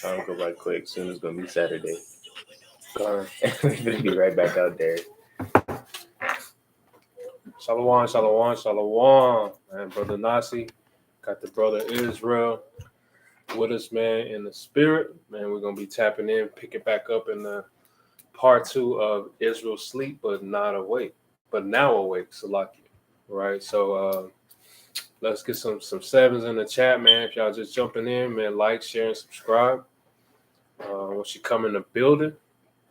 Trying to go by quick. Soon it's gonna be Saturday. God. We're gonna be right back out there. Shalom, shalom, shalom. Man, Brother Nasi, got the brother Israel with us, man, in the spirit. Man, we're going to be tapping in, picking back up in the part 2 of Israel sleep, but not awake, but now awake, Salaki. Right, so let's get some sevens in the chat, man. If y'all just jumping in, man, like, share, and subscribe. Once you come in the building,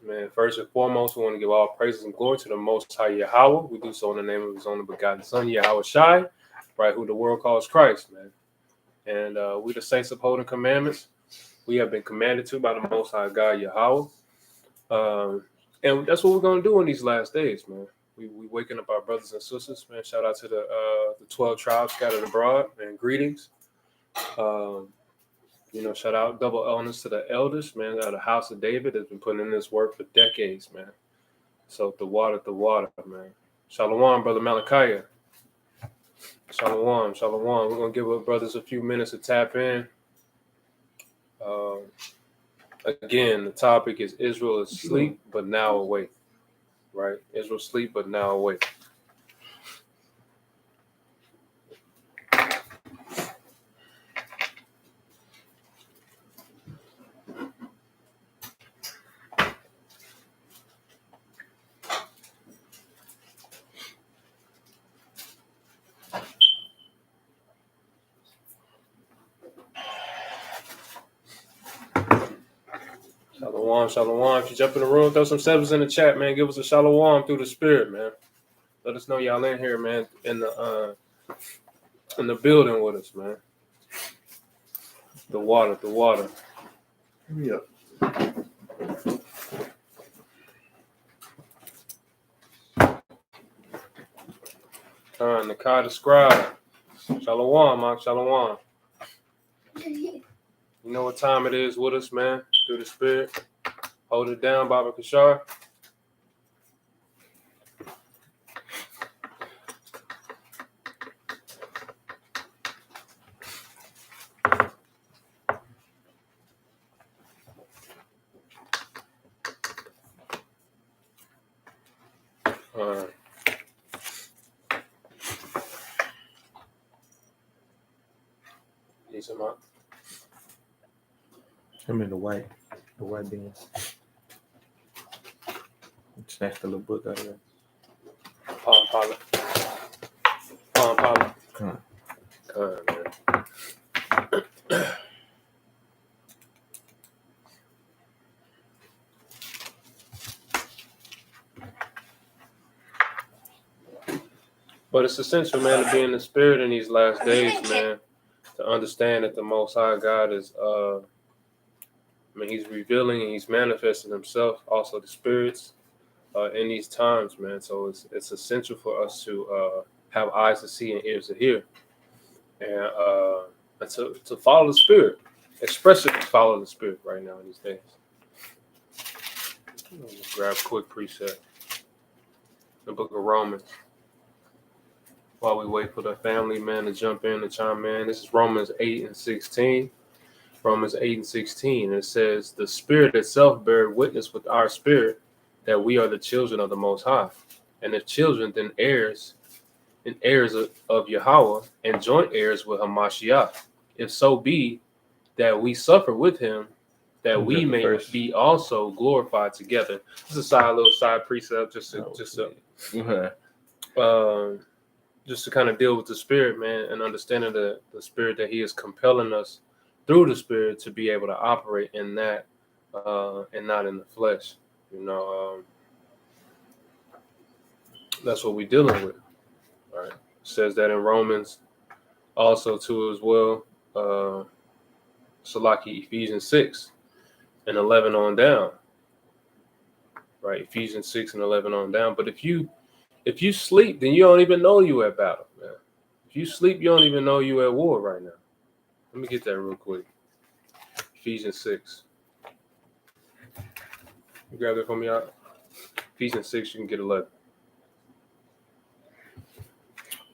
man, first and foremost, we want to give all praises and glory to the Most High Yahweh. We do so in the name of His only begotten Son, Yahweh Shai, right, who the world calls Christ, man. And we the saints upholding commandments. We have been commanded to by the Most High God, Yahweh. And that's what we're going to do in these last days, man. We waking up our brothers and sisters, man. Shout out to the 12 tribes scattered abroad, man. Greetings. Shout out double honors to the elders, man, out of the house of David that's been putting in this work for decades, man. So the water, man. Shalom, Brother Malachi. Shalom. We're going to give our brothers a few minutes to tap in. Again, the topic is Israel is asleep, but now awake. Right? Israel asleep, but now awake. Shalom. If you jump in the room, throw some sevens in the chat, man. Give us a shalom through the spirit, man. Let us know y'all in here, man, in the building with us, man. The water. Yep. Nakai the scribe. Shalom, Mark. Shalom. You know what time it is with us, man. Through the spirit. Hold it down, Baba Kashar. I'm in the white bin. Snatched the little book out of there. Palm Pilot. Come on, man. But it's essential, man, to be in the spirit in these last days, man, to understand that the Most High God is, He's revealing and He's manifesting Himself, also the spirits, in these times, man. So it's essential for us to have eyes to see and ears to hear, and to follow the spirit, expressively follow the spirit right now in these days. Grab a quick precept, the book of Romans. While we wait for the family, man, to jump in and chime in. This is Romans 8 and 16. Romans 8 and 16. It says, the Spirit itself bears witness with our spirit that we are the children of the Most High. And if children, then heirs, and heirs of Yahweh, and joint heirs with Hamashiach. If so be that we suffer with him, that we may be also glorified together. This is a little side precept, just to kind of deal with the spirit, man, and understanding the spirit that He is compelling us through the spirit to be able to operate in that, and not in the flesh. That's what we're dealing with. All right. It says that in Romans also too as well. Salaki, Ephesians 6 and 11 on down. Right, Ephesians 6 and 11 on down. But if you sleep, then you don't even know you at battle, man. If you sleep, you don't even know you at war right now. Let me get that real quick. Ephesians 6. You grab that from me out. Ephesians 6, you can get 11.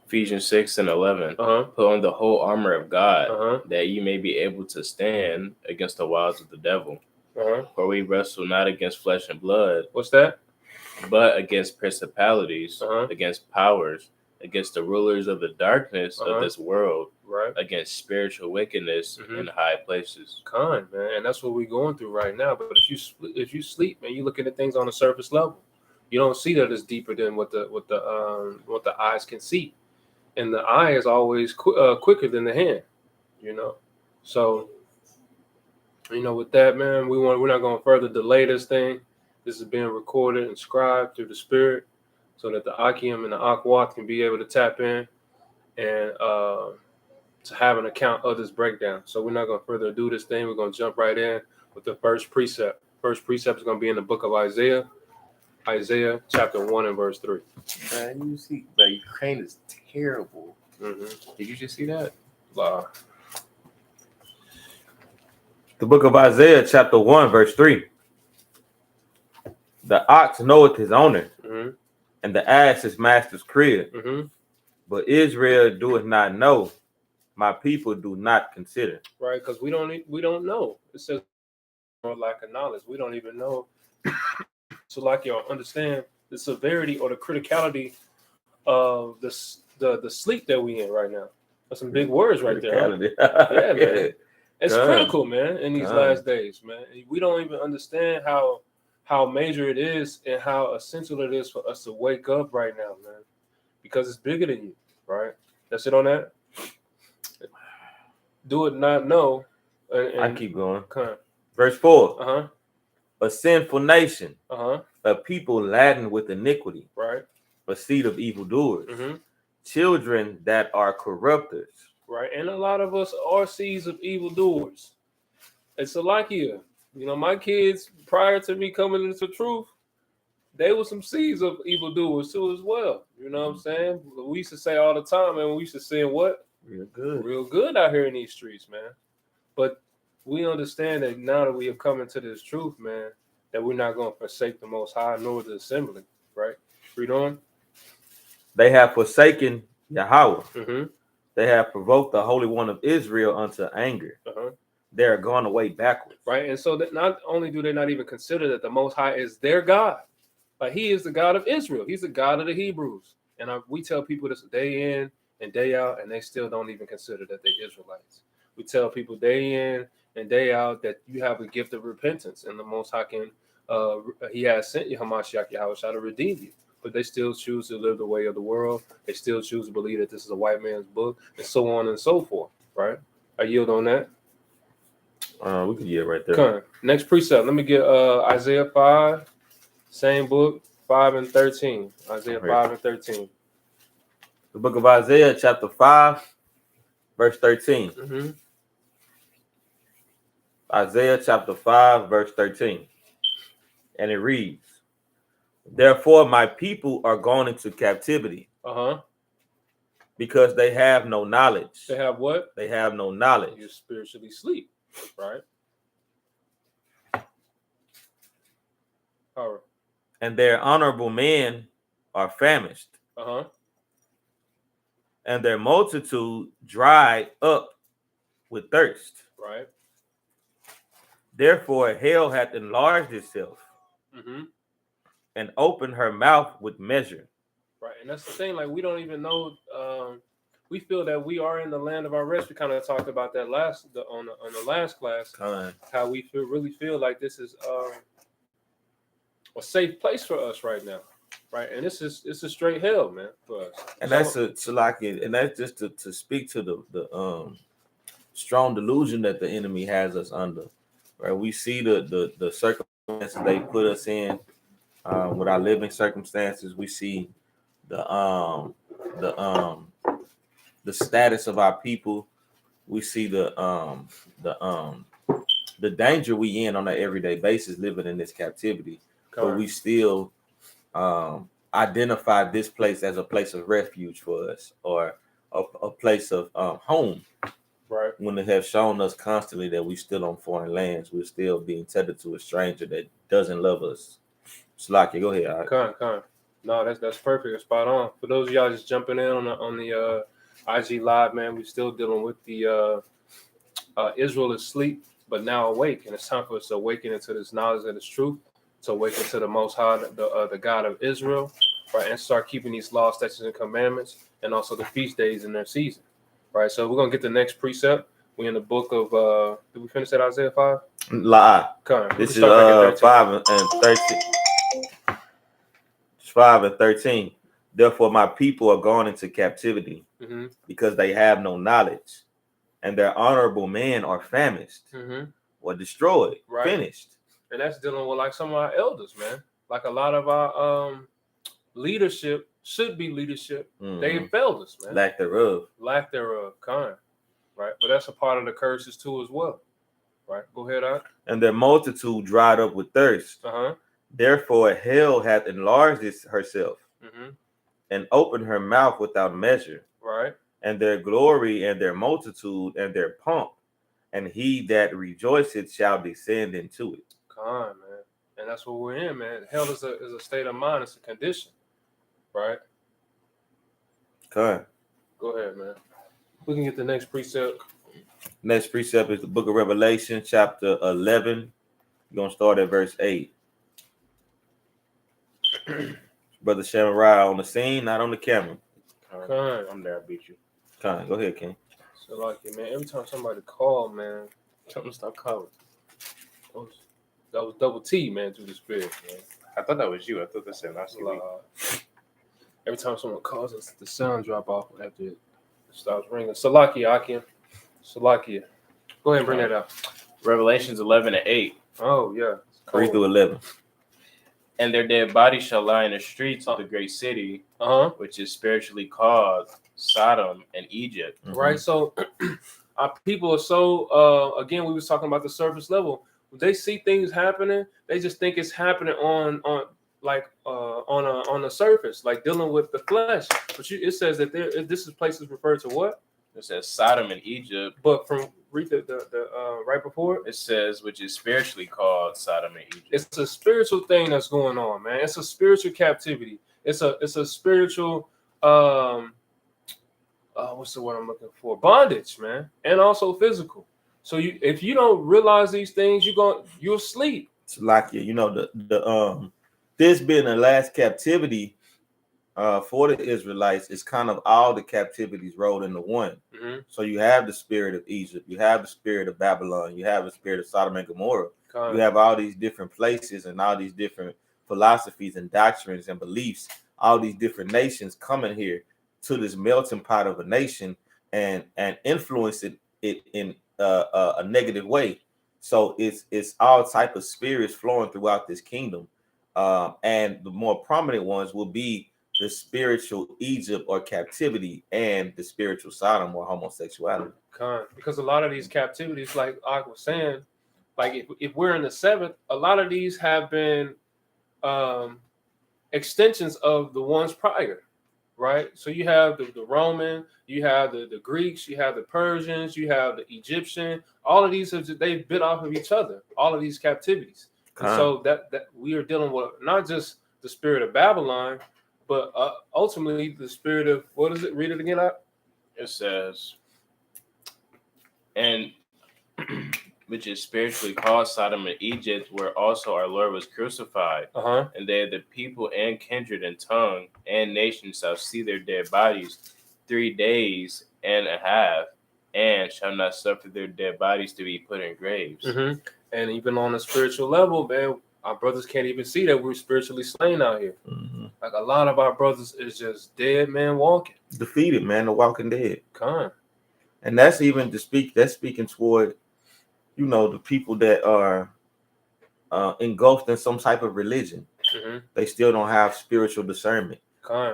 Ephesians 6:11. Uh-huh. Put on the whole armor of God, Uh-huh. that you may be able to stand against the wiles of the devil. Uh-huh. For we wrestle not against flesh and blood, What's that? but against principalities, Uh-huh. against powers, against the rulers of the darkness Uh-huh. of this world, Right. against spiritual wickedness Mhm. in high places. Con, man, and that's what we're going through right now. But if you sleep, man, you're looking at things on a surface level. You don't see that it's deeper than what the eyes can see, and the eye is always quicker than the hand. You know, so with that, man, we're not going to further delay this thing. This is being recorded and scribed through the Spirit, so that the Akim and the Akwat can be able to tap in and to have an account of this breakdown. So we're not going to further do this thing. We're going to jump right in with the first precept. First precept is going to be in the book of Isaiah, chapter 1 and verse 3. Man, you see, but Ukraine is terrible. Mm-hmm. Did you just see that? Wow. The book of Isaiah, chapter 1, verse 3. The ox knoweth his owner, Mm-hmm. and the ass his master's crib. Mm-hmm. But Israel doeth not know, my people do not consider. Right, because we don't know. It says lack of knowledge. We don't even know. So, like y'all understand the severity or the criticality of the sleep that we in right now. That's some big words right there. Huh? Yeah, man. It's critical, man, in these last days, man. We don't even understand how major it is and how essential it is for us to wake up right now, man. Because it's bigger than you, right? That's it on that. Do it not know. And I keep going. Come. Verse 4. Uh-huh. A sinful nation, Uh-huh. a people laden with iniquity, Right. a seed of evildoers, Mm-hmm. children that are corrupters. Right. And a lot of us are seeds of evildoers. It's a like here. My kids, prior to me coming into truth, they were some seeds of evildoers too as well. You know what I'm saying? We used to say all the time, man, we used to say what? Real good. Real good out here in these streets, man. But we understand that now that we have come into this truth, man, that we're not going to forsake the Most High nor the assembly, right? Read on. They have forsaken Yahweh. Mm-hmm. They have provoked the Holy One of Israel unto anger. Uh-huh. They are gone away backwards. Right, and so that not only do they not even consider that the Most High is their God, but He is the God of Israel. He's the God of the Hebrews. And we tell people this day in and day out, and they still don't even consider that they're Israelites. We tell people day in and day out that you have a gift of repentance, and the Most High can, He has sent you Hamashiach Yahweh to redeem you. But they still choose to live the way of the world. They still choose to believe that this is a white man's book, and so on and so forth. Right? I yield on that. We could yield right there. Okay. Next precept. Let me get Isaiah 5, same book, 5 and 13. Isaiah 5 and 13. The book of Isaiah, chapter 5, verse 13. Mm-hmm. Isaiah chapter 5, verse 13. And it reads, therefore my people are gone into captivity. Uh-huh. Because they have no knowledge. They have what? They have no knowledge. You spiritually sleep, right? All right. And their honorable men are famished. Uh-huh. And their multitude dried up with thirst. Right. Therefore hell hath enlarged itself. Mm-hmm. And opened her mouth with measure. Right. And that's the thing, like we don't even know. We feel that we are in the land of our rest. We kind of talked about that on the last class. How we really feel like this is a safe place for us right now, right? And it's a straight hell, man, for us. And that's just to speak to the strong delusion that the enemy has us under, right? We see the circumstances they put us in with our living circumstances. We see the status of our people. We see the danger we in on an everyday basis living in this captivity. But we still identify this place as a place of refuge for us, or a place of home. Right. When they have shown us constantly that we still on foreign lands, we're still being tethered to a stranger that doesn't love us. Slaki, go ahead. Con. No, that's perfect. It's spot on. For those of y'all just jumping in on the IG live, man, we're still dealing with the Israel is asleep, but now awake, and it's time for us to awaken into this knowledge and this truth, to awaken to the Most High, the God of Israel, right, and start keeping these laws, statutes, and commandments, and also the feast days in their season, right. So we're gonna get the next precept. We're in the book of. Did we finish at Isaiah 5? Lie. Come on, This is start back at 13. 5 and 13. 5 and 13. Therefore, my people are gone into captivity Mm-hmm. because they have no knowledge, and their honorable men are famished Mm-hmm. or destroyed, Right. finished. And that's dealing with like some of our elders, man. Like a lot of our leadership should be leadership. Mhm. They failed us, man. Lack thereof. Lack thereof, kind, right? But that's a part of the curses too, as well, right? Go ahead, Art. And their multitude dried up with thirst. Therefore, hell hath enlarged herself Mm-hmm. and opened her mouth without measure. Right. And their glory and their multitude and their pomp, and he that rejoiceth shall descend into it. Kind, man. And that's what we're in, man. Hell is a state of mind. It's a condition, right? Okay. Go ahead, man. We can get the next precept. Next precept is the book of Revelation, chapter 11. You're going to start at verse 8. Brother Shamariah on the scene, not on the camera. Kind. I'm there. I beat you. Go ahead, King. So like it, man. Every time somebody call, man, Tell them to stop calling. that was double T, man, through the spirit, man. I thought that was you. I thought that said last week. Every time someone calls us, the sound drop off after it stops ringing. Salakia, Akim. Salakia. Go ahead and bring that up. Revelations 11 and 8. Oh, yeah. 3 through 11. And their dead bodies shall lie in the streets of the great city, which is spiritually called Sodom and Egypt. Mm-hmm. Right. So our people are so again, we was talking about the surface level. When they see things happening, they just think it's happening on the surface, like dealing with the flesh. But it says that this is places referred to what? It says Sodom and Egypt. But from read the right before it says which is spiritually called Sodom and Egypt. It's a spiritual thing that's going on, man. It's a spiritual captivity. It's a spiritual what's the word I'm looking for? Bondage, man, and also physical. So if you don't realize these things, you'll sleep. It's like this being the last captivity for the Israelites is kind of all the captivities rolled into one. Mm-hmm. So you have the spirit of Egypt, you have the spirit of Babylon, you have the spirit of Sodom and Gomorrah. You have all these different places and all these different philosophies and doctrines and beliefs, all these different nations coming here to this melting pot of a nation and influence it in a negative way. So it's all type of spirits flowing throughout this kingdom, and the more prominent ones will be the spiritual Egypt or captivity and the spiritual Sodom or homosexuality. Because a lot of these captivities, like I was saying, like if we're in the seventh, a lot of these have been extensions of the ones prior, right? So you have the Roman, you have the Greeks, you have the Persians, you have the Egyptian. All of these they've bit off of each other. All of these captivities. So that we are dealing with not just the spirit of Babylon, but ultimately the spirit of, what is it? Read it again out. It says, and which is spiritually called Sodom and Egypt, where also our Lord was crucified. And they, the people and kindred and tongue and nation, shall see their dead bodies 3 days and a half, and shall not suffer their dead bodies to be put in graves. And even on a spiritual level, man, our brothers can't even see that we're spiritually slain out here. Like a lot of our brothers is just dead man walking. Defeated, man, the walking dead. And that's even that's speaking toward, the people that are engulfed in some type of religion. They still don't have spiritual discernment.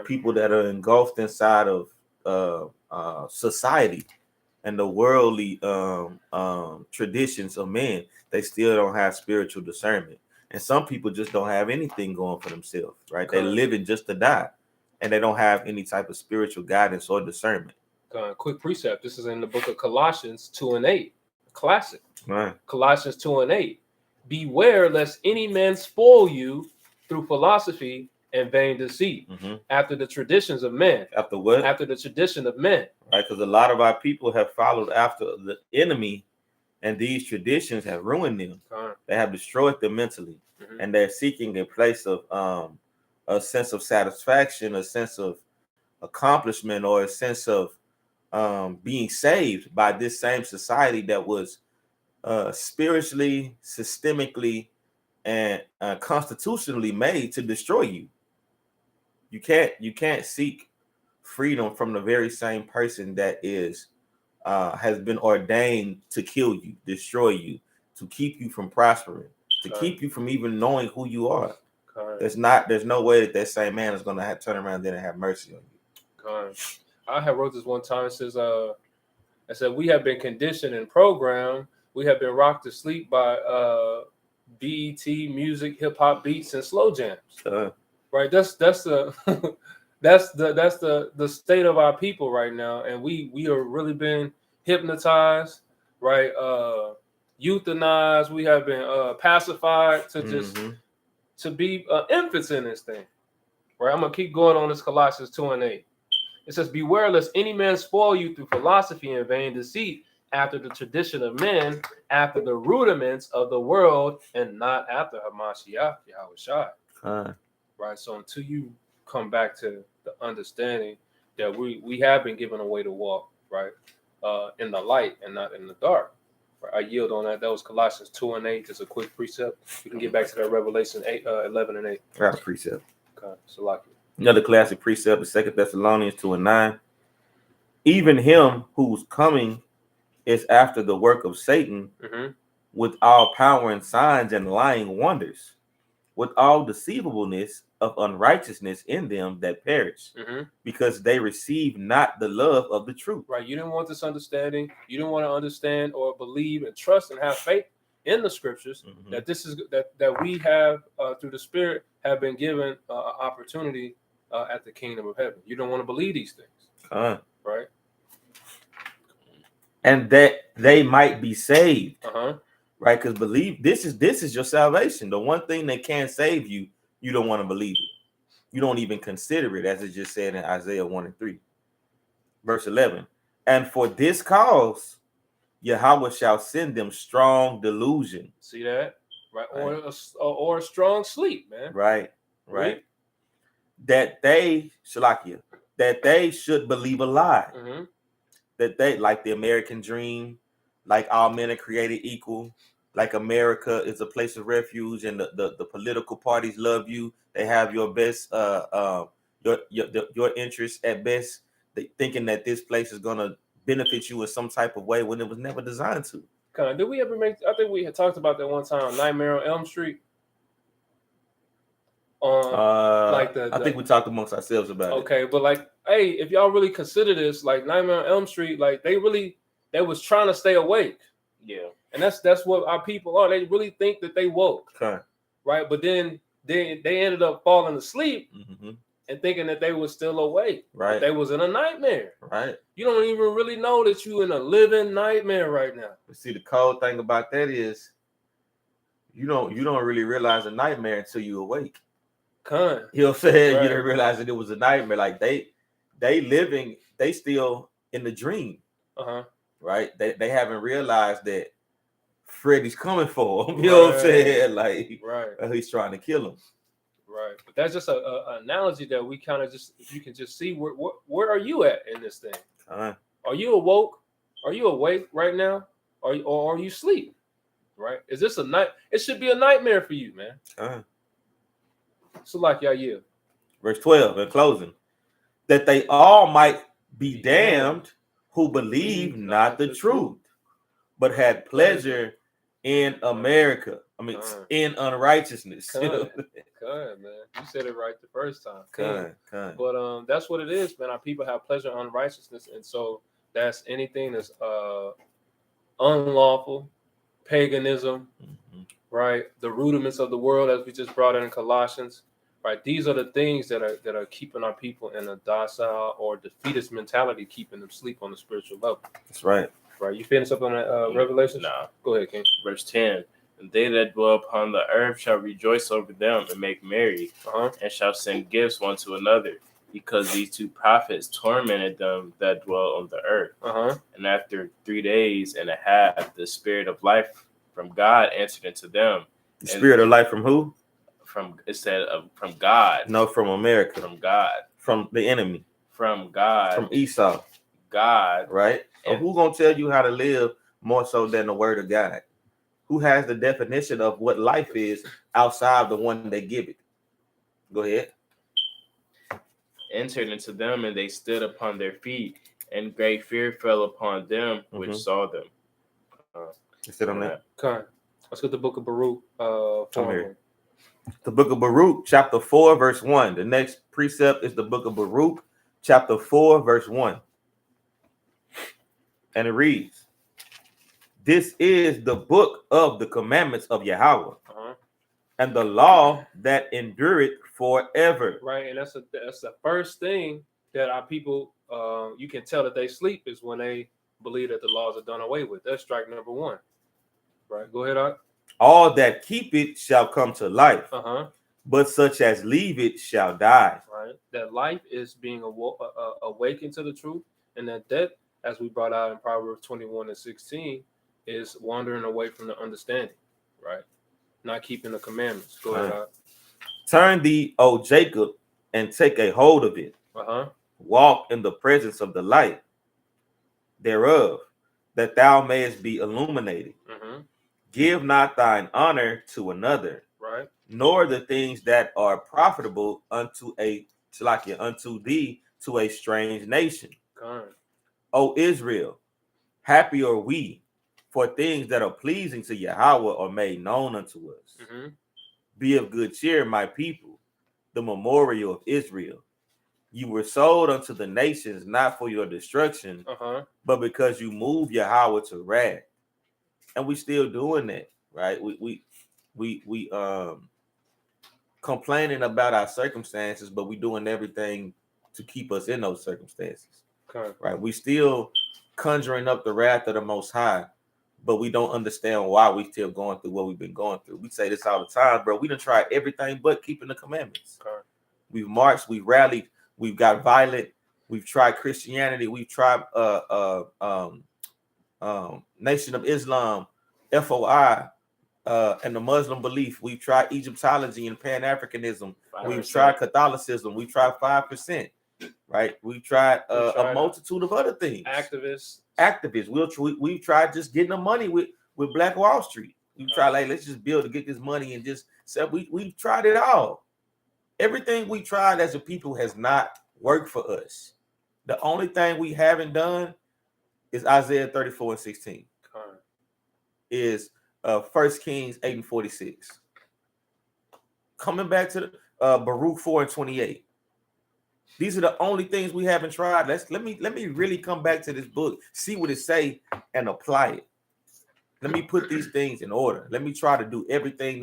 People that are engulfed inside of society and the worldly traditions of men, they still don't have spiritual discernment. And some people just don't have anything going for themselves, right? They're living just to die, and they don't have any type of spiritual guidance or discernment. Quick precept. This is in the book of Colossians 2 and 8. Classic. Right. Colossians 2 and 8. Beware lest any man spoil you through philosophy and vain deceit, Mm-hmm. after the traditions of men. After what? After the tradition of men. Right, because a lot of our people have followed after the enemy, and these traditions have ruined them. They have destroyed them mentally, and they're seeking a place of a sense of satisfaction, a sense of accomplishment, or a sense of being saved by this same society that was spiritually, systemically, and constitutionally made to destroy you. You can't seek freedom from the very same person that is has been ordained to kill you, destroy you, to keep you from prospering, to keep you from even knowing who you are. There's no way that same man is going to turn around then and have mercy on you. I have wrote this one time. It says, I said, we have been conditioned and programmed. We have been rocked to sleep by BET music, hip hop beats, and slow jams. Right. That's the that's the state of our people right now, and we are really been hypnotized, right? Euthanized. We have been pacified to just to be infants in this thing, right? I'm gonna keep going on this. Colossians 2:8. It says, "Beware lest any man spoil you through philosophy and vain deceit, after the tradition of men, after the rudiments of the world, and not after Hamashiach Yahushua." Right. So until you come back to the understanding that we have been given a way to walk, right, in the light and not in the dark. Right? I yield on that. That was Colossians 2:8. Just a quick precept. We can get back to that Revelation 11:8. Right, precept. Okay, so like another classic precept is 2 Thessalonians 2:9. Even him whose coming is after the work of Satan, with all power and signs and lying wonders, with all deceivableness of unrighteousness in them that perish, because they receive not the love of the truth. Right. You didn't want this understanding. You didn't want to understand or believe and trust and have faith in the scriptures that this is that we have through the Spirit have been given opportunity at the kingdom of heaven. You don't want to believe these things, right? And that they might be saved, right? Because believe this is your salvation. The one thing that can save you, you don't want to believe it. You don't even consider it, as it just said in Isaiah 1:3, verse 11. And for this cause, Yahweh shall send them strong delusion. See that, right? Or a strong sleep, man. Right. That they should believe a lie. That they, like the American dream, like all men are created equal, like America is a place of refuge, and the political parties love you. They have your best, your interests at best. They thinking that this place is gonna benefit you in some type of way when it was never designed to. Did we ever make? I think we had talked about that one time. Nightmare on Elm Street. I think we talked amongst ourselves about it. Okay, but like, hey, if y'all really consider this, like Nightmare on Elm Street, like they was trying to stay awake. Yeah. And that's what our people are. They really think that they woke. Right? But then they ended up falling asleep and thinking that they were still awake. Right. They was in a nightmare. Right. You don't even really know that you in a living nightmare right now. But see, the cold thing about that is you don't really realize a nightmare until you awake. You know what I'm saying? Right. You didn't realize that it was a nightmare. Like they still in the dream. Right? They haven't realized that Freddy's coming for them. You know what I'm saying? Like, he's trying to kill him. Right. But that's just an analogy that we kind of just, you can just see where are you at in this thing? Are you awoke? Are you awake right now? Or are you asleep? Right? Is this a night? It should be a nightmare for you, man. So like y'all, verse 12 in closing, that they all might be damned who believe not the truth, but had pleasure in America. I mean, in unrighteousness. Man. You said it right the first time. But that's what it is, man. Our people have pleasure in unrighteousness, and so that's anything that's unlawful, paganism, right? The rudiments of the world, as we just brought in Colossians. Right, these are the things that are keeping our people in a docile or defeatist mentality, keeping them sleep on the spiritual level. That's right. Right, you finish up on that Revelation? Nah. Go ahead, King. Verse 10. And they that dwell upon the earth shall rejoice over them and make merry, and shall send gifts one to another, because these two prophets tormented them that dwell on the earth. And after 3 days and a half, the spirit of life from God entered into them. The spirit of life from who? From from God. No, from America. From God. From the enemy. From God. From Esau. God. Right? And who's gonna tell you how to live more so than the word of God? Who has the definition of what life is outside the one they give it? Go ahead. Entered into them, and they stood upon their feet, and great fear fell upon them which saw them. Sit on that. Okay. Let's go to the book of Baruch. The book of Baruch, chapter 4, verse 1. The next precept is the book of Baruch, chapter 4, verse 1. And it reads, this is the book of the commandments of Yahweh, and the law that endureth forever. Right, and that's the first thing that our people, you can tell that they sleep is when they believe that the laws are done away with. That's strike number one. Right, go ahead, Art. All that keep it shall come to life, but such as leave it shall die. Right, that life is being awakened to the truth, and that death, as we brought out in Proverbs 21:16, is wandering away from the understanding. Right, not keeping the commandments. Go ahead, Art. Turn thee, O Jacob, and take a hold of it. Walk in the presence of the light thereof, that thou mayest be illuminated. Give not thine honor to another, right? Nor the things that are profitable unto thee to a strange nation. O Israel, happy are we, for things that are pleasing to Yahweh are made known unto us. Be of good cheer, my people, the memorial of Israel. You were sold unto the nations, not for your destruction, but because you move Yahweh to wrath. And we still doing that, right? We complaining about our circumstances, but we doing everything to keep us in those circumstances. Right? We still conjuring up the wrath of the Most High, but we don't understand why we still going through what we've been going through. We say this all the time, bro. We done tried everything but keeping the commandments. We've marched, we've rallied, we've got violent, we've tried Christianity, we've tried Nation of Islam, FOI, and the Muslim belief. We've tried Egyptology and Pan-Africanism. 5%. We've tried Catholicism. We've tried 5%. Right? We've tried a multitude of other things. Activists. We've tried just getting the money with Black Wall Street. We've tried let's just build to get this money and just sell. We've tried it all. Everything we tried as a people has not worked for us. The only thing we haven't done is Isaiah 34:16. Is 1 Kings 8:46. Coming back to the Baruch 4:28. These are the only things we haven't tried. Let me really come back to this book, see what it say, and apply it. Let me put these things in order. Let me try to do everything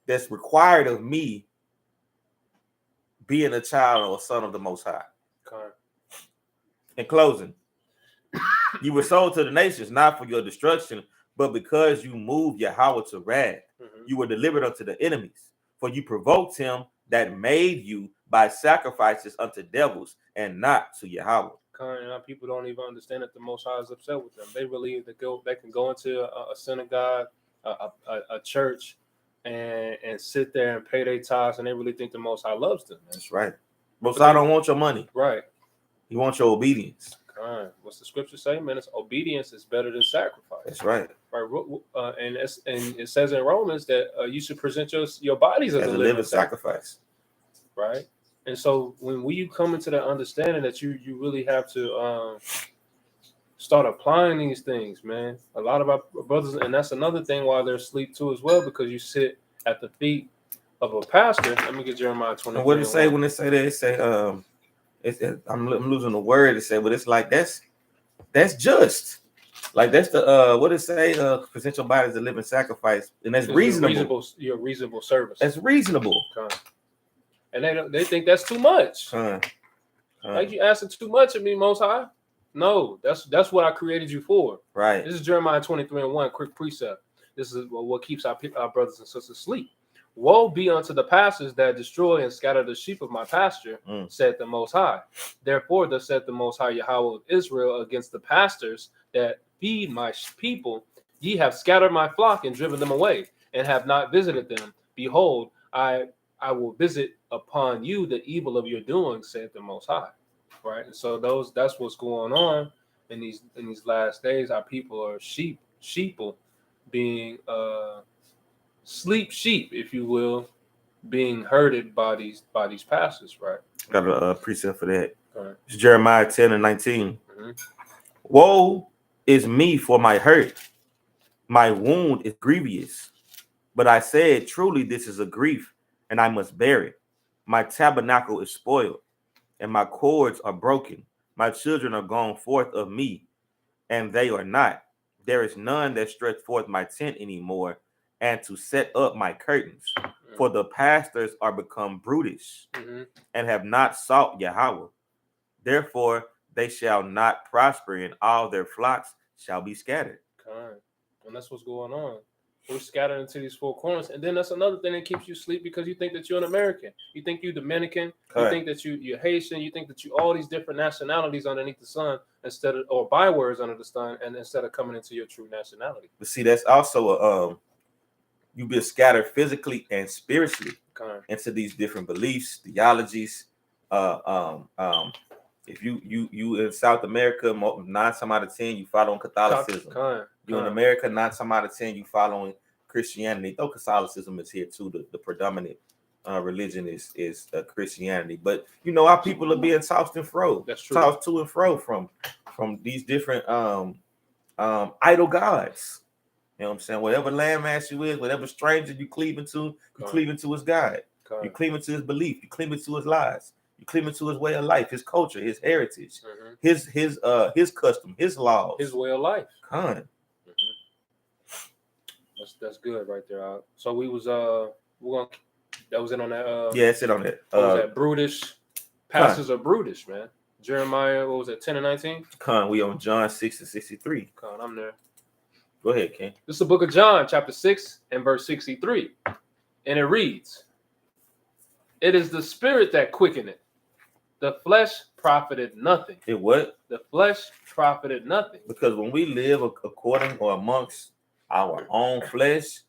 that's required of me, being a child or a son of the Most High. In closing, you were sold to the nations, not for your destruction, but because you moved Yahweh to wrath. You were delivered unto the enemies, for you provoked him that made you by sacrifices unto devils and not to Yahweh. And people don't even understand that the Most High is upset with them. They believe that they can go into a synagogue, a church, and sit there and pay their tithes, and they really think the Most High loves them. That's right. Most High don't want your money. Right. He wants your obedience. What's the scripture say, man? It's obedience is better than sacrifice. That's right. Right. And it says in Romans that you should present your bodies as a living sacrifice. Right. And so when you come into that understanding that you really have to start applying these things, man. A lot of our brothers, and that's another thing why they're asleep too as well, because you sit at the feet of a pastor. Let me get Jeremiah 20. What did it say when they say that? It say I'm losing the word to say, but it's like that's just. Like that's the what it say? Present your body as a living sacrifice, and that's reasonable. Your reasonable service. That's reasonable. And they think that's too much. Like you asking too much of me, Most High. No, that's what I created you for. Right. This is Jeremiah 23:1, quick precept. This is what keeps our brothers and sisters asleep. Woe be unto the pastors that destroy and scatter the sheep of my pasture, said the Most High. Therefore, thus said the Most High Yahweh of Israel against the pastors that feed my people. Ye have scattered my flock and driven them away, and have not visited them. Behold, I will visit upon you the evil of your doing, said the Most High. Right, and so that's what's going on in these last days. Our people are sheeple, being sleep sheep, if you will, being herded by these pastors. Right. Got a precept for that. Right. It's Jeremiah 10:19. Mm-hmm. Woe is me for my hurt. My wound is grievous. But I said, truly, this is a grief, and I must bear it. My tabernacle is spoiled, and my cords are broken. My children are gone forth of me, and they are not. There is none that stretch forth my tent anymore, and to set up my curtains. For the pastors are become brutish, and have not sought Yahweh. Therefore, they shall not prosper, and all their flocks shall be scattered. And that's what's going on. We're scattered into these four corners, and then that's another thing that keeps you asleep, because you think that you're an American, you think you're Dominican, you think that you're Haitian, you think that you all these different nationalities underneath the sun, instead of, or bywords under the sun, and instead of coming into your true nationality. But see, that's also you've been scattered physically and spiritually into these different beliefs, theologies. If you in South America, 9 times out of 10 you following Catholicism. You in America, 9 times out of 10 you following Christianity. Though Catholicism is here too, the predominant religion is Christianity. But you know, our people are being tossed and fro. That's true. Tossed to and fro from these different idol gods. You know what I'm saying? Whatever landmass you is, whatever stranger you cleaving to, you cleaving to his God. You cleaving to his belief. You cleaving to his lies. You cleaving to his way of life, his culture, his heritage, his custom, his laws, his way of life. That's good right there. So we was that was it on that. Yeah, it's it on that. What was that? Brutish. Pastors are brutish, man. Jeremiah, what was it? 10:19. We on John 6:63. I'm there. Go ahead, King. This is the book of John, chapter 6 and verse 63, and it reads, "It is the spirit that quickeneth; the flesh profited nothing." It what? The flesh profited nothing. Because when we live according or amongst our own flesh,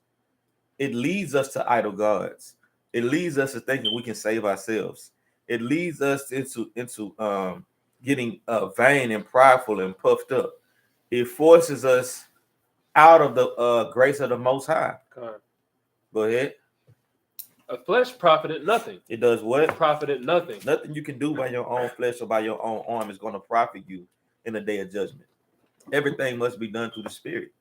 it leads us to idol gods. It leads us to thinking we can save ourselves. It leads us into getting vain and prideful and puffed up. It forces us out of the grace of the Most High. Go ahead. A flesh profited nothing. It does what? It profited nothing. Nothing you can do by your own flesh or by your own arm is going to profit you in the day of judgment. Everything must be done through the Spirit.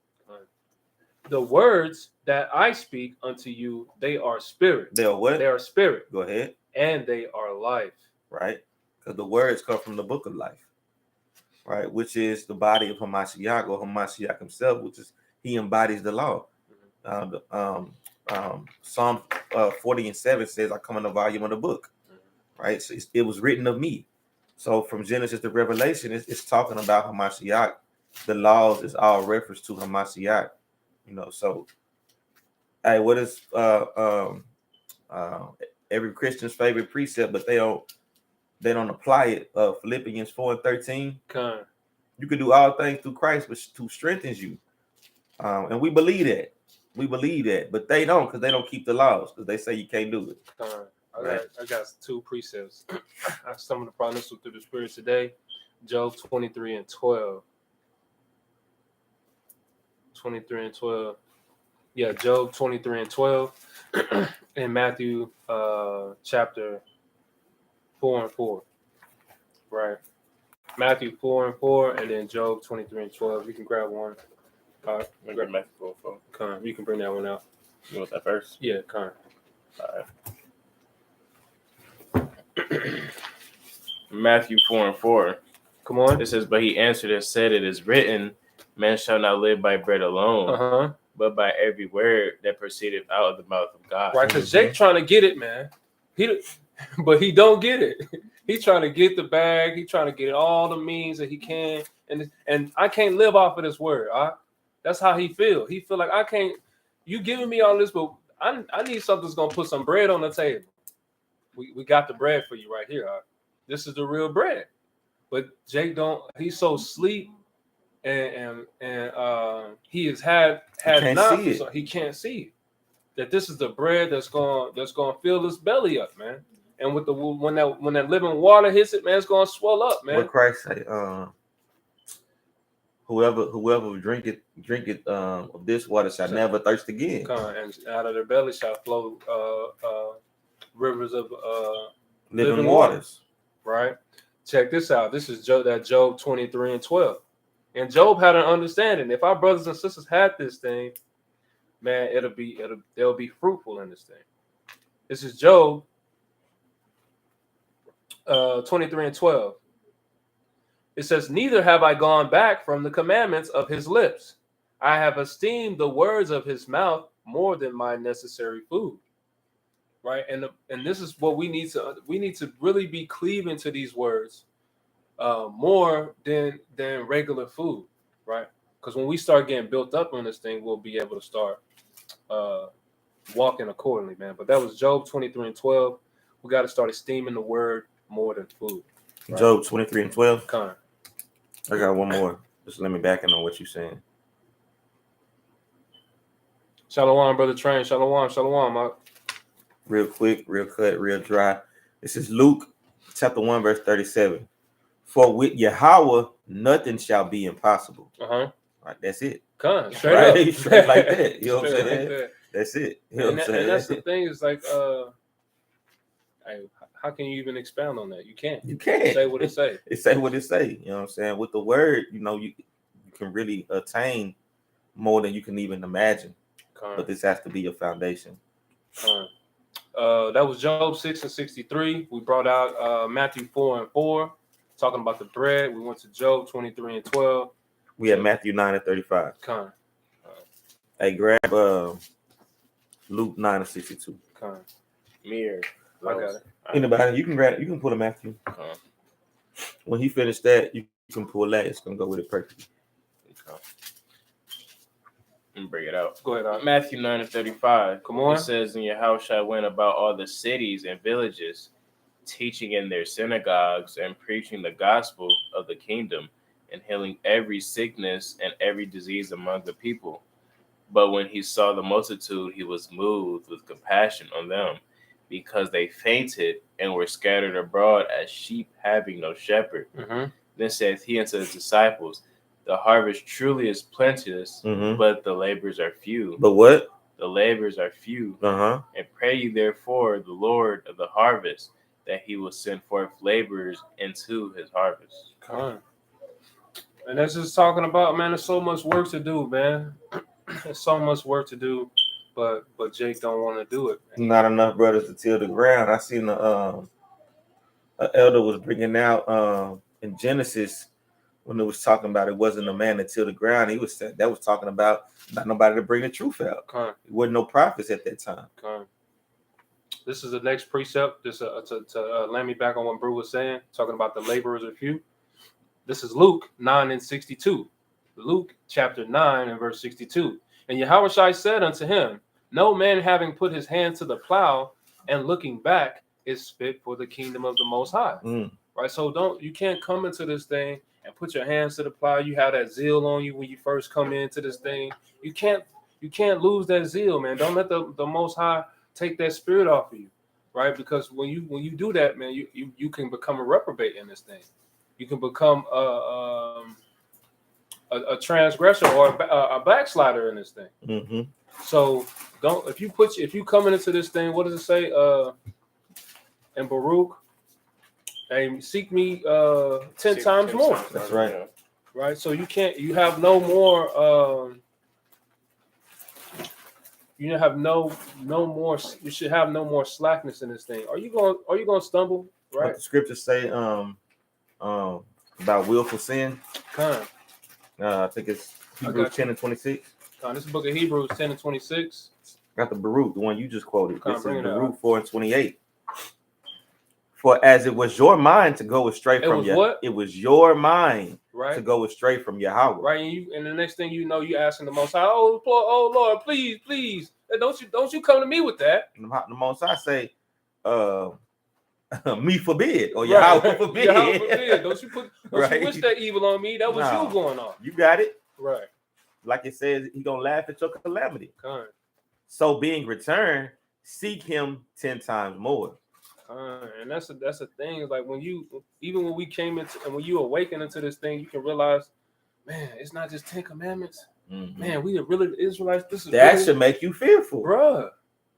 The words that I speak unto you, they are spirit. They are what? They are spirit. Go ahead. And they are life. Right? Because the words come from the book of life. Right? Which is the body of Hamashiach, or Hamashiach himself, which is he embodies the law. Psalm 40:7 says, I come in the volume of the book. Right? So it was written of me. So from Genesis to Revelation, it's talking about Hamashiach. The laws is all reference to Hamashiach. You know, so hey, what is every Christian's favorite precept, but they don't apply it. Philippians 4:13. You can do all things through Christ, which who strengthens you. And we believe that. We believe that, but they don't, because they don't keep the laws, because they say you can't do it. I got 2 precepts. I stumbled upon this through the Spirit today. Job 23:12. 23:12. Yeah, Job 23:12. And Matthew chapter 4:4. Right. Matthew 4:4, and then Job 23:12. You can grab one. Grab Matthew 4:4. You can bring that one out. You want that first? Yeah, All right. Matthew 4:4. Come on. It says, but he answered and said, it is written, man shall not live by bread alone, but by every word that proceedeth out of the mouth of God. Right, because Jake trying to get it, man. But he don't get it. He's trying to get the bag. He's trying to get all the means that he can. And I can't live off of this word. That's how he feel. He feel like I can't. you giving me all this, but I need something that's gonna put some bread on the table. We got the bread for you right here. All right? This is the real bread. But Jake don't. He's so sleep, and he has had not. So he can't see it. That this is the bread that's going to fill his belly up, man. And with the when that living water hits it, man, it's going to swell up, man. What Christ say? Whoever drink it of this water shall never thirst again. And out of their belly shall flow rivers of living waters. Right. Check this out. This is Job 23:12. And Job had an understanding. If our brothers and sisters had this thing, man, they'll be fruitful in this thing. This is Job 23:12. It says, neither have I gone back from the commandments of his lips. I have esteemed the words of his mouth more than my necessary food. Right. And this is what we need to really be cleaving to these words more than regular food. Right. Because when we start getting built up on this thing, we'll be able to start walking accordingly, man. But that was Job 23:12. We got to start esteeming the word more than food. Right? Job 23:12. Come on. I got one more. Just let me back in on what you're saying. Shalom, brother Train. Shalom, Mark. Real quick, real cut, real dry. This is Luke chapter 1, verse 37. For with Yahweh, nothing shall be impossible. Right, that's it. Come straight up. Straight like that. You know what I'm saying? Like that's it. You know what I'm saying? And that's the thing is like, how can you even expound on that? You can't. You can't. Say what it say. It say what it say. You know what I'm saying? With the word, you can really attain more than you can even imagine. But this has to be your foundation. That was Job 6:63. We brought out Matthew 4:4, talking about the bread. We went to Job 23:12. We had Matthew 9:35. Hey, grab Luke 9:62. Mirror. I got it. Anybody, you can grab it. You can pull a Matthew. When he finished that, you can pull that. It's gonna go with it perfectly. And bring it out. Go ahead. Matthew 9:35. Come on. It says, "In your house I went about all the cities and villages, teaching in their synagogues and preaching the gospel of the kingdom, and healing every sickness and every disease among the people. But when he saw the multitude, he was moved with compassion on them, because they fainted and were scattered abroad as sheep having no shepherd. Then said he unto his disciples, the harvest truly is plenteous, but the laborers are few. But what? The laborers are few. And pray ye therefore the Lord of the harvest, that he will send forth laborers into his harvest." And that's just talking about, man, there's so much work to do, man. There's so much work to do, but Jake don't want to do it, man. Not enough brothers to till the ground. I seen the elder was bringing out in Genesis when it was talking about it wasn't a man to till the ground. He was saying that was talking about not nobody to bring the truth out. It wasn't no prophets at that time. This is the next precept. This to land me back on what Brew was saying, talking about the laborers are few. This is Luke 9:62. Luke chapter 9 and verse 62. And Yahushua said unto him, no man having put his hand to the plow and looking back is fit for the kingdom of the Most High. Right? So you can't come into this thing and put your hands to the plow. You have that zeal on you when you first come into this thing. You can't lose that zeal, man. Don't let the Most High take that spirit off of you, right? Because when you do that, man, you can become a reprobate in this thing. You can become a transgressor or a backslider in this thing. So if you coming into this thing, what does it say in Baruch? Hey, seek me 10 times more. That's right. Right. So you have no more. You should have no more slackness in this thing. Are you going to stumble? Right. What the scriptures say about willful sin. I think it's Hebrews 10 and 26. This is book of Hebrews 10 and 26. Got the Baruch, the one you just quoted. This is Baruch 4 and 28. For as it was your mind to go astray from you, it was your mind right, to go astray from Yahweh. right, and the next thing you know, you asking the Most High, oh Lord, please, don't you come to me with that. The Most High say, me forbid, or Right. Yahweh forbid. Yahweh forbid. Don't you Right. wish that evil on me? That was No. you going on. You got it. Right. Like it says, he gonna laugh at your calamity. Kind. So being returned, seek him 10 times more. And that's a thing. Like when we came into and when you awaken into this thing, you can realize, man, it's not just 10 commandments. Mm-hmm. Man, we are really Israelites. This is That really, should make you fearful, bruh.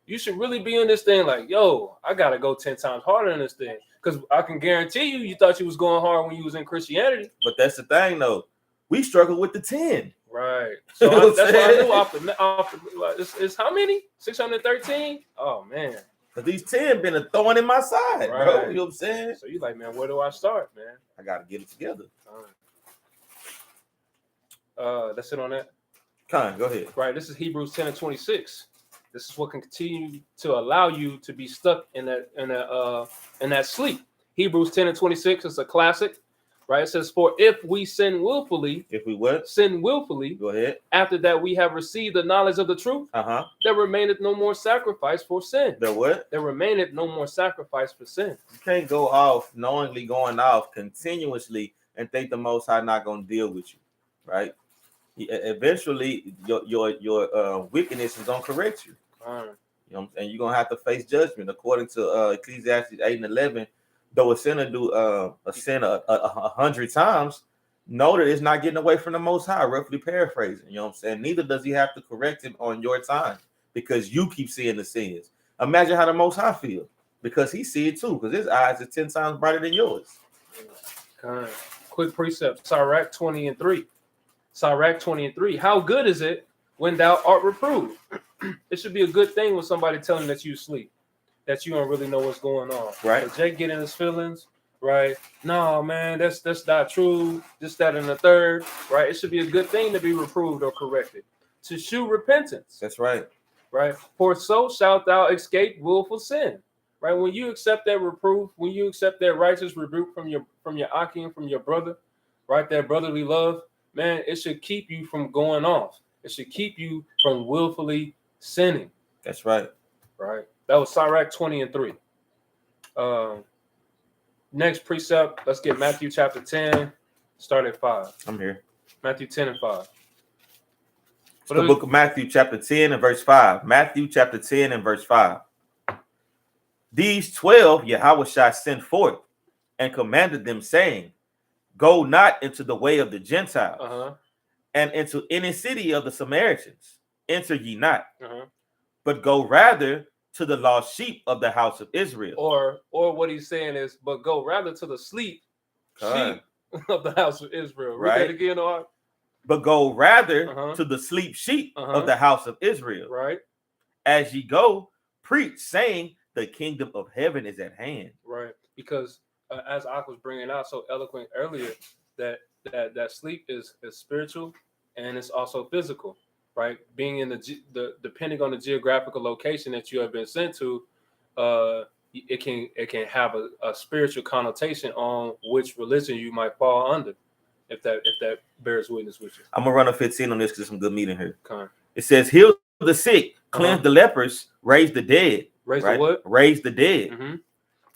You should really be in this thing like, yo, I gotta go 10 times harder in this thing. Because I can guarantee you thought you was going hard when you was in Christianity. But that's the thing, though. We struggle with the 10. Right. So that's why I knew off the it's how many? 613? Oh man. Because these 10 been a thorn in my side, bro. Right. You know what I'm saying? So you like, man, where do I start, man? I gotta get it together. That's it on that. Con, go ahead. Right. This is Hebrews 10 and 26. This is what can continue to allow you to be stuck in that sleep. Hebrews 10 and 26 is a classic. Right. It says, for if we sin willfully, Go ahead. after that we have received the knowledge of the truth, there remaineth no more sacrifice for sin. There remaineth no more sacrifice for sin. You can't go off knowingly going off continuously and think the Most High not gonna deal with you, right? Eventually, your wickedness is gonna correct you. You know what I'm saying? You're gonna have to face judgment according to Ecclesiastes 8 and 11. Though a sinner do a sin 100 times, know that it's not getting away from the Most High, roughly paraphrasing. You know what I'm saying? Neither does he have to correct him on your time because you keep seeing the sins. Imagine how the Most High feels because he see it too, because his eyes are 10 times brighter than yours. Quick precept, Sirach 20 and 3. Sirach 20 and 3. How good is it when thou art reproved? It should be a good thing when somebody telling that you sleep, that you don't really know what's going on. Right. So Jake getting his feelings, right? No, man, that's not true. This, that, and the third, right? It should be a good thing to be reproved or corrected. To shew repentance. That's right. Right. For so shalt thou escape willful sin. Right. When you accept that reproof, when you accept that righteous rebuke from your Akim, from your brother, right? That brotherly love, man, it should keep you from going off. It should keep you from willfully sinning. That's right. Right. That was Sirach 20 and 3. Next precept, let's get Matthew chapter 10, start at 5. I'm here. Matthew 10 and 5. It's the book of Matthew chapter 10 and verse 5. Matthew chapter 10 and verse 5. These 12 Yahushua sent forth and commanded them, saying, go not into the way of the Gentiles, and into any city of the Samaritans enter ye not, but go rather to the lost sheep of the house of Israel. Or what he's saying is, but go rather to the sheep of the house of Israel. Read that again, Art. But go rather to the sleep sheep of the house of Israel. Right. As ye go, preach, saying, the kingdom of heaven is at hand. Right. Because as Ak was bringing out so eloquent earlier, that sleep is spiritual and it's also physical. Right, being in the depending on the geographical location that you have been sent to, it can have a spiritual connotation on which religion you might fall under, if that bears witness with you. I'm gonna run a 15 on this because there's some good meat in here. Okay. It says, heal the sick, cleanse the lepers, raise the dead. Raise the what? Raise the dead.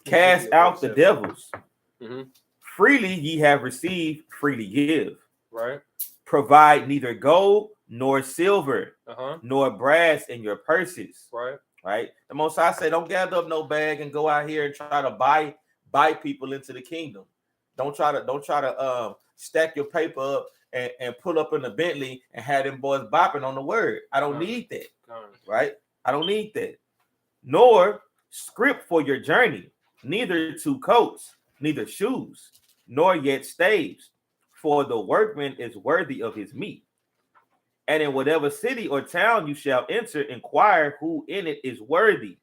Cast out the devils. Freely ye have received, freely give. Right. Provide neither gold nor silver, nor brass in your purses. Right. The Most High say, don't gather up no bag and go out here and try to buy people into the kingdom. Don't try to stack your paper up and pull up in the Bentley and have them boys bopping on the word. I don't need that. Right. I don't need that. Nor script for your journey, neither 2 coats, neither shoes, nor yet staves, for the workman is worthy of his meat. And in whatever city or town you shall enter, inquire who in it is worthy,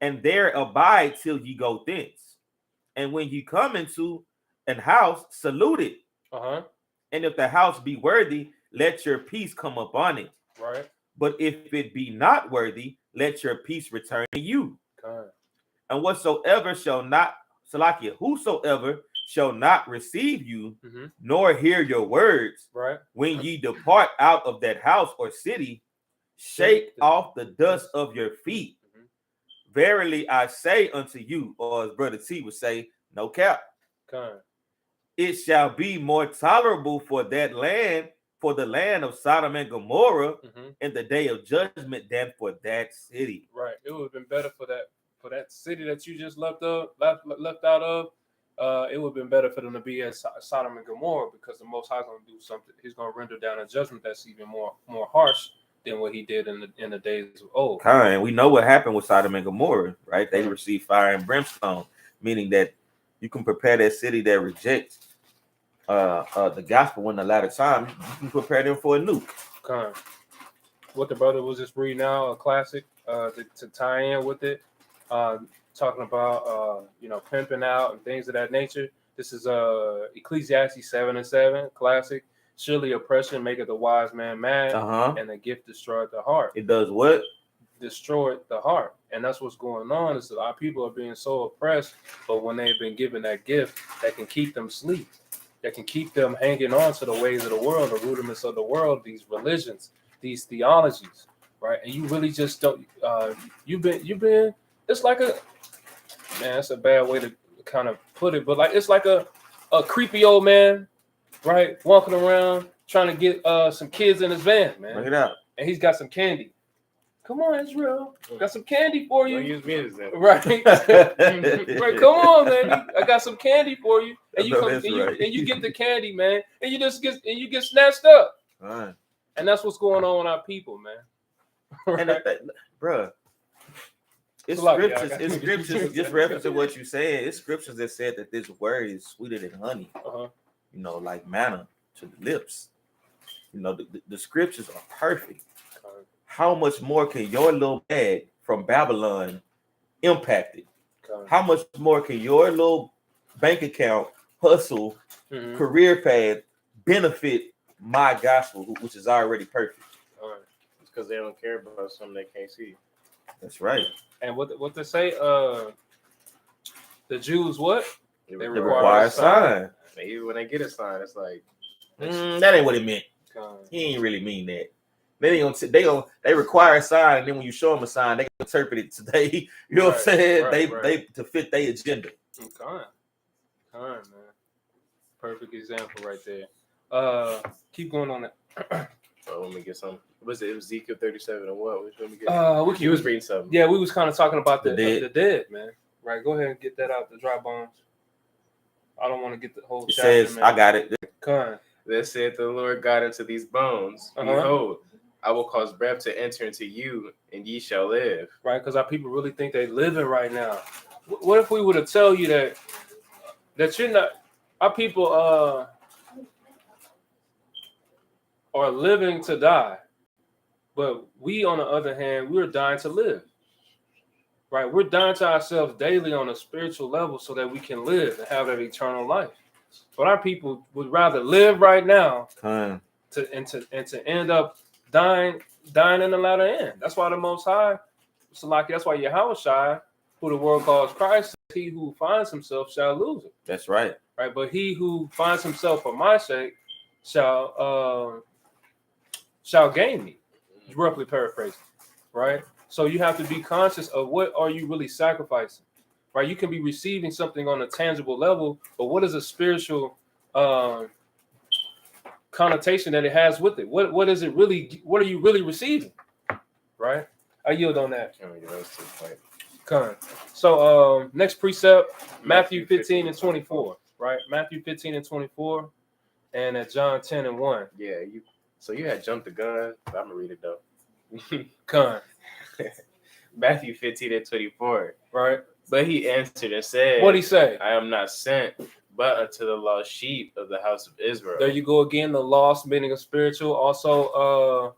and there abide till ye go thence. And when you come into an house, salute it. And if the house be worthy, let your peace come upon it. Right. But if it be not worthy, let your peace return to you. And whosoever shall not receive you, Mm-hmm. nor hear your words. Right. When ye depart out of that house or city, shake off the dust of your feet. Mm-hmm. Verily I say unto you, or as Brother T would say, no cap. Kind. It shall be more tolerable for that land, for the land of Sodom and Gomorrah Mm-hmm. in the day of judgment than for that city. Right. It would have been better for that city that you just left out of. It would have been better for them to be at Sodom and Gomorrah, because the Most High is going to do something. He's going to render down a judgment that's even more harsh than what he did in the days of old. And we know what happened with Sodom and Gomorrah, right? They received fire and brimstone, meaning that you can prepare that city that rejects the gospel in the latter time. You can prepare them for a nuke. What the brother was just reading now, a classic to tie in with it, talking about pimping out and things of that nature. This is Ecclesiastes 7:7, classic. Surely oppression maketh the wise man mad, and the gift destroyeth the heart. It does what? Destroyed the heart. And that's what's going on, is that our people are being so oppressed, but when they've been given that gift that can keep them asleep, that can keep them hanging on to the ways of the world, the rudiments of the world, these religions, these theologies, right? And you really just don't, you've been, it's like that's a bad way to kind of put it, but like, it's like a creepy old man, right? Walking around trying to get some kids in his van, man. Bring it out. And he's got some candy. Come on, Israel. Got some candy for you. Don't use me as example. Right. Right. Come on, man. I got some candy for you. And you get the candy, man. And you get snatched up. Right. And that's what's going on with our people, man. Right. And bruh, it's scriptures. It's scriptures. Just referencing what you said. It's scriptures that said that this word is sweeter than honey. Like manna to the lips. The scriptures are perfect. How much more can your little bag from Babylon impact it? How much more can your little bank account, hustle, career path benefit my gospel, which is already perfect? It's because they don't care about something they can't see. That's right. And what they say, the Jews, what? They require a sign. Even when they get a sign, it's like that ain't what it meant. He ain't really mean that. They require a sign, and then when you show them a sign, they interpret it today. You know what I'm saying? They to fit their agenda. Man. Perfect example right there. Keep going on that. Let me get some. Was it Ezekiel 37 or what? Which one we get? You was reading something. Yeah, we was kind of talking about the dead, man. Right, go ahead and get that out, the dry bones. I don't want to get the whole chapter, says, man. I got it. Thus saith the Lord God unto these bones, behold, I will cause breath to enter into you, and ye shall live. Right, because our people really think they're living right now. What if we were to tell you that you're not, our people are living to die, but we, on the other hand, we're dying to live. Right, we're dying to ourselves daily on a spiritual level so that we can live and have that eternal life. But our people would rather live right now to end up dying in the latter end. That's why the Most High, that's why Yahweh, who the world calls Christ, he who finds himself shall lose it. That's right. Right, but he who finds himself for my sake shall gain me. Roughly paraphrasing, right? So you have to be conscious of what are you really sacrificing, right? You can be receiving something on a tangible level, but what is a spiritual connotation that it has with it? What is it really? What are you really receiving, right? I yield on that. So next precept, Matthew 15 and 24, right? Matthew 15 and 24, and at John 10 and 1. Yeah, so you had jumped the gun. I'm gonna read it though. Matthew 15 and 24. Right. But he answered and said, what'd he say? I am not sent but unto the lost sheep of the house of Israel. There you go again, the lost meaning of spiritual, also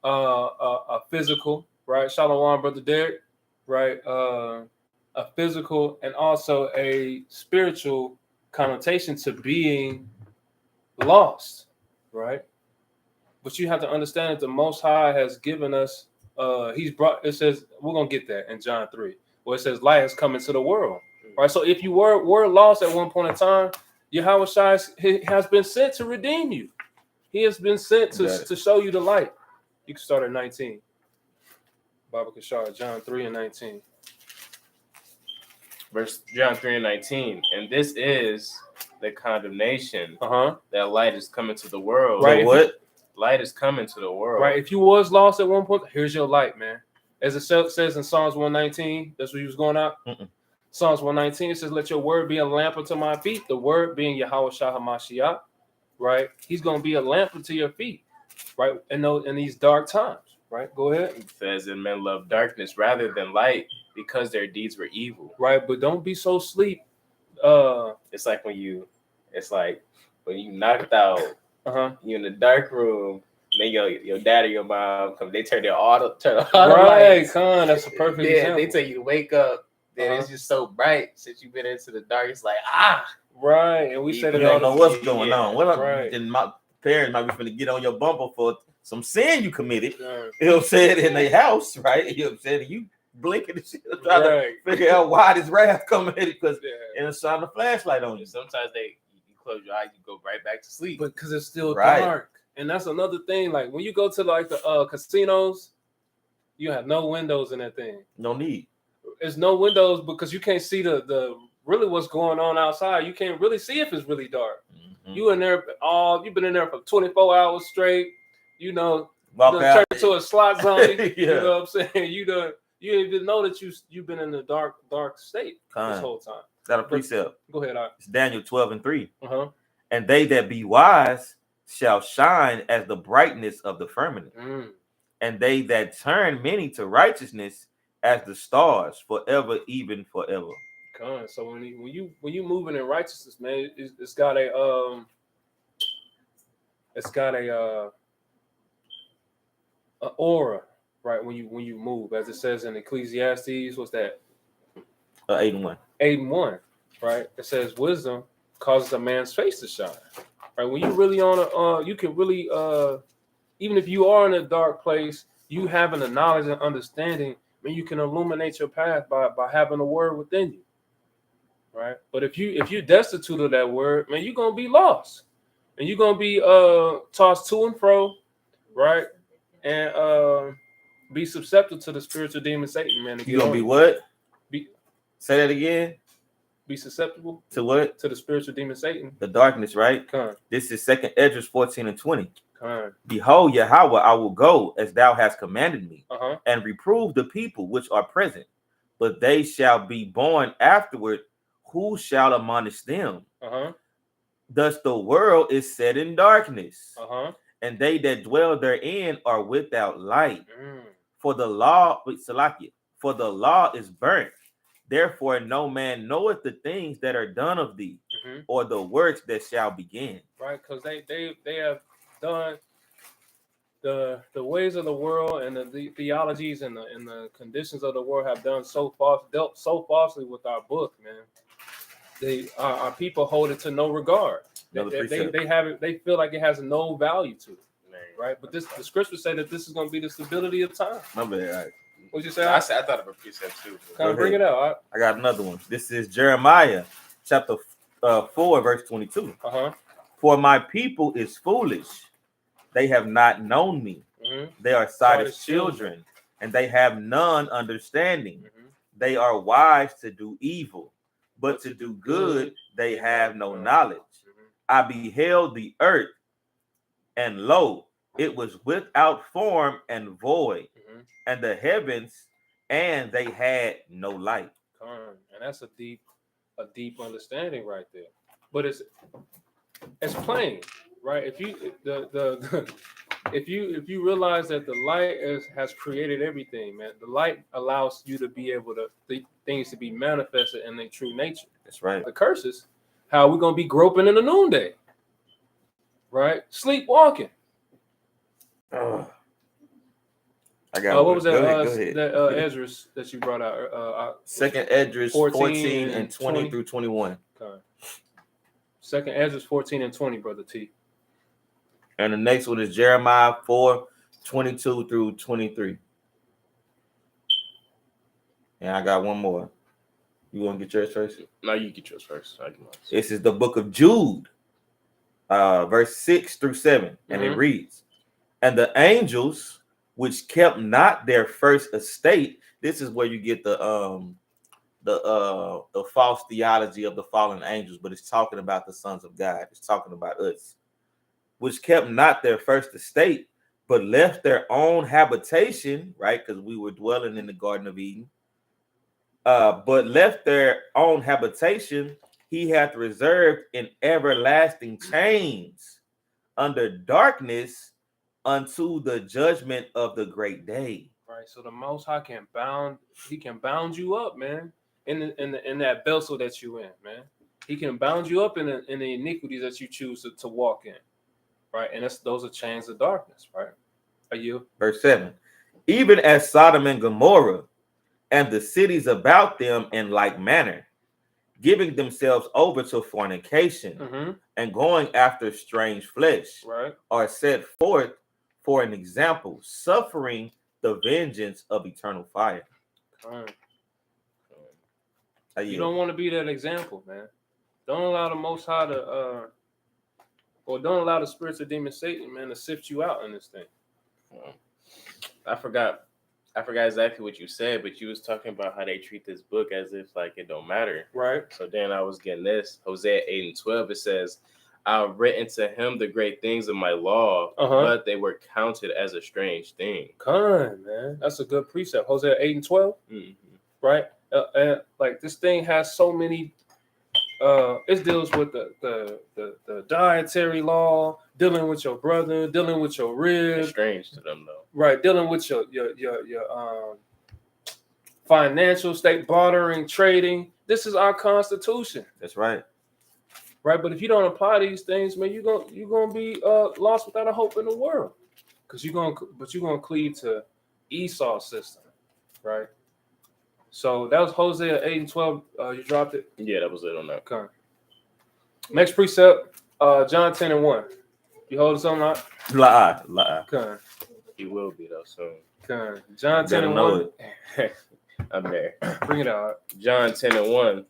a physical, right? Shalom, Brother Derek, right? A physical and also a spiritual connotation to being lost, right? But you have to understand that the Most High has given us, it says, we're going to get that in John 3, where it says light has come into the world. Right. So if you were lost at one point in time, Yahweh Shai has been sent to redeem you. He has been sent to show you the light. You can start at 19. Baba Kashar, John 3 and 19. Verse John 3 and 19. And this is the condemnation that light is coming to the world. Right. What? Light is coming to the world. Right. If you was lost at one point, here's your light, man. As it says in Psalms 119, that's where he was going out. Psalms 119, it says, let your word be a lamp unto my feet. The word being Yahweh Shah HaMashiach, right? He's going to be a lamp unto your feet, right? In these dark times, right? Go ahead. It says, and men love darkness rather than light because their deeds were evil. Right, but don't be so sleep. It's like when you knocked out, you in the dark room, then your dad or your mom come, they turn the lights. Right, Khan, that's a perfect example. They tell you to wake up. Then it's just so bright since you've been into the dark. It's like right. And we said You don't know what's going on. Right. And my parents might be finna get on your bumper for some sin you committed. You know what I'm saying, in their house, right? You know what I'm saying? You blinking and shit, trying to figure out why this wrath coming at it because and it's shining a flashlight on you. Sometimes you close your eyes, you go right back to sleep. But because it's still dark. And that's another thing. Like when you go to like the casinos, you have no windows in that thing. No need. There's no windows because you can't see the really what's going on outside. You can't really see if it's really dark. You in there you've been in there for 24 hours straight. You know, turn into a slot zombie. You know what I'm saying? You didn't even know that you've been in the dark state this whole time. Got a precept. Go ahead, It's Daniel 12 and 3. And they that be wise shall shine as the brightness of the firmament. And they that turn many to righteousness as the stars forever, even forever. So when you moving in righteousness, man, it's got a aura, right? When you move, as it says in Ecclesiastes, what's that? 8 and 1. 8 and 1, right? It says wisdom causes a man's face to shine. Right? When you really you can really even if you are in a dark place, you having the knowledge and understanding. I mean, you can illuminate your path by having a word within you, right? But if you're destitute of that word, man, you're gonna be lost, and you're gonna be tossed to and fro, right? And be susceptible to the spiritual demon Satan, man. You're gonna be what? Say that again. Be susceptible to what? To the spiritual demon Satan. The darkness, right? This is 2 Esdras 14 and 20. Behold, Yahweh, I will go as thou hast commanded me, and reprove the people which are present, but they shall be born afterward. Who shall admonish them? Thus the world is set in darkness, and they that dwell therein are without light. For the law is burnt. Therefore, no man knoweth the things that are done of thee, or the works that shall begin. Right, because they have done the ways of the world and the theologies and the conditions of the world have dealt so falsely with our book, man. Our people hold it to no regard. They feel like it has no value to it, right? But the scriptures say that this is going to be the stability of time. My bad. All right. What'd you say? I thought of a precept too. Kind of bring it out. All right? I got another one. This is Jeremiah chapter 4, verse 22. For my people is foolish. They have not known me. They are sight as children, and they have none understanding. They are wise to do evil, but to do good they have no knowledge. I beheld the earth, and lo, it was without form and void, and the heavens, and they had no light. And that's a deep understanding right there. But it's plain, right? If you realize that the light has created everything, man, the light allows you to be able to things to be manifested in their true nature. That's right. The curses, how we're gonna be groping in the noonday, right? Sleepwalking. I got what was that? That Esdras that you brought out. 2nd Esdras 14 and 20 through 21. Okay. 2nd Esdras 14 and 20, brother T. And the next one is Jeremiah 4, 22 through 23. And I got one more. You want to get yours first? No, you get yours first. I can. This is the book of Jude, verse 6 through 7, and it reads, "And the angels which kept not their first estate." This is where you get the false theology of the fallen angels, but it's talking about the sons of God. It's talking about us, which kept not their first estate, but left their own habitation, right? Because we were dwelling in the Garden of Eden. But left their own habitation, he hath reserved in everlasting chains under darkness unto the judgment of the great day. Right. So the Most High can bound you up, man, in that vessel that you in, man. He can bound you up in the iniquities that you choose to walk in, right? And those are chains of darkness, right? Are you? Verse 7, even as Sodom and Gomorrah and the cities about them in like manner, giving themselves over to fornication and going after strange flesh, right, are set forth for an example, suffering the vengeance of eternal fire. You don't want to be that example, man. Don't allow the Most High to, or don't allow the spirits of demon Satan, man, to sift you out in this thing. I forgot exactly what you said, but you was talking about how they treat this book as if like it don't matter. Right. So then I was getting this. Hosea 8:12, it says, "I've written to him the great things of my law, but they were counted as a strange thing." Come on, man. That's a good precept. Hosea 8:12. Right? And like this thing has so many it deals with the dietary law, dealing with your brother, dealing with your rib. It's strange to them though. Right, dealing with your financial state, bartering, trading. This is our constitution. That's right. Right, but if you don't apply these things, man, you're gonna be lost without a hope in the world. Because you're gonna cleave to Esau's system, right? So that was Hosea 8:12. You dropped it. Yeah, that was it on that. Okay. Next precept, John 10:1. You holding something out? Lie. Okay. He will be though soon. Okay. John 10:1. I'm there. Bring it out. John 10:1.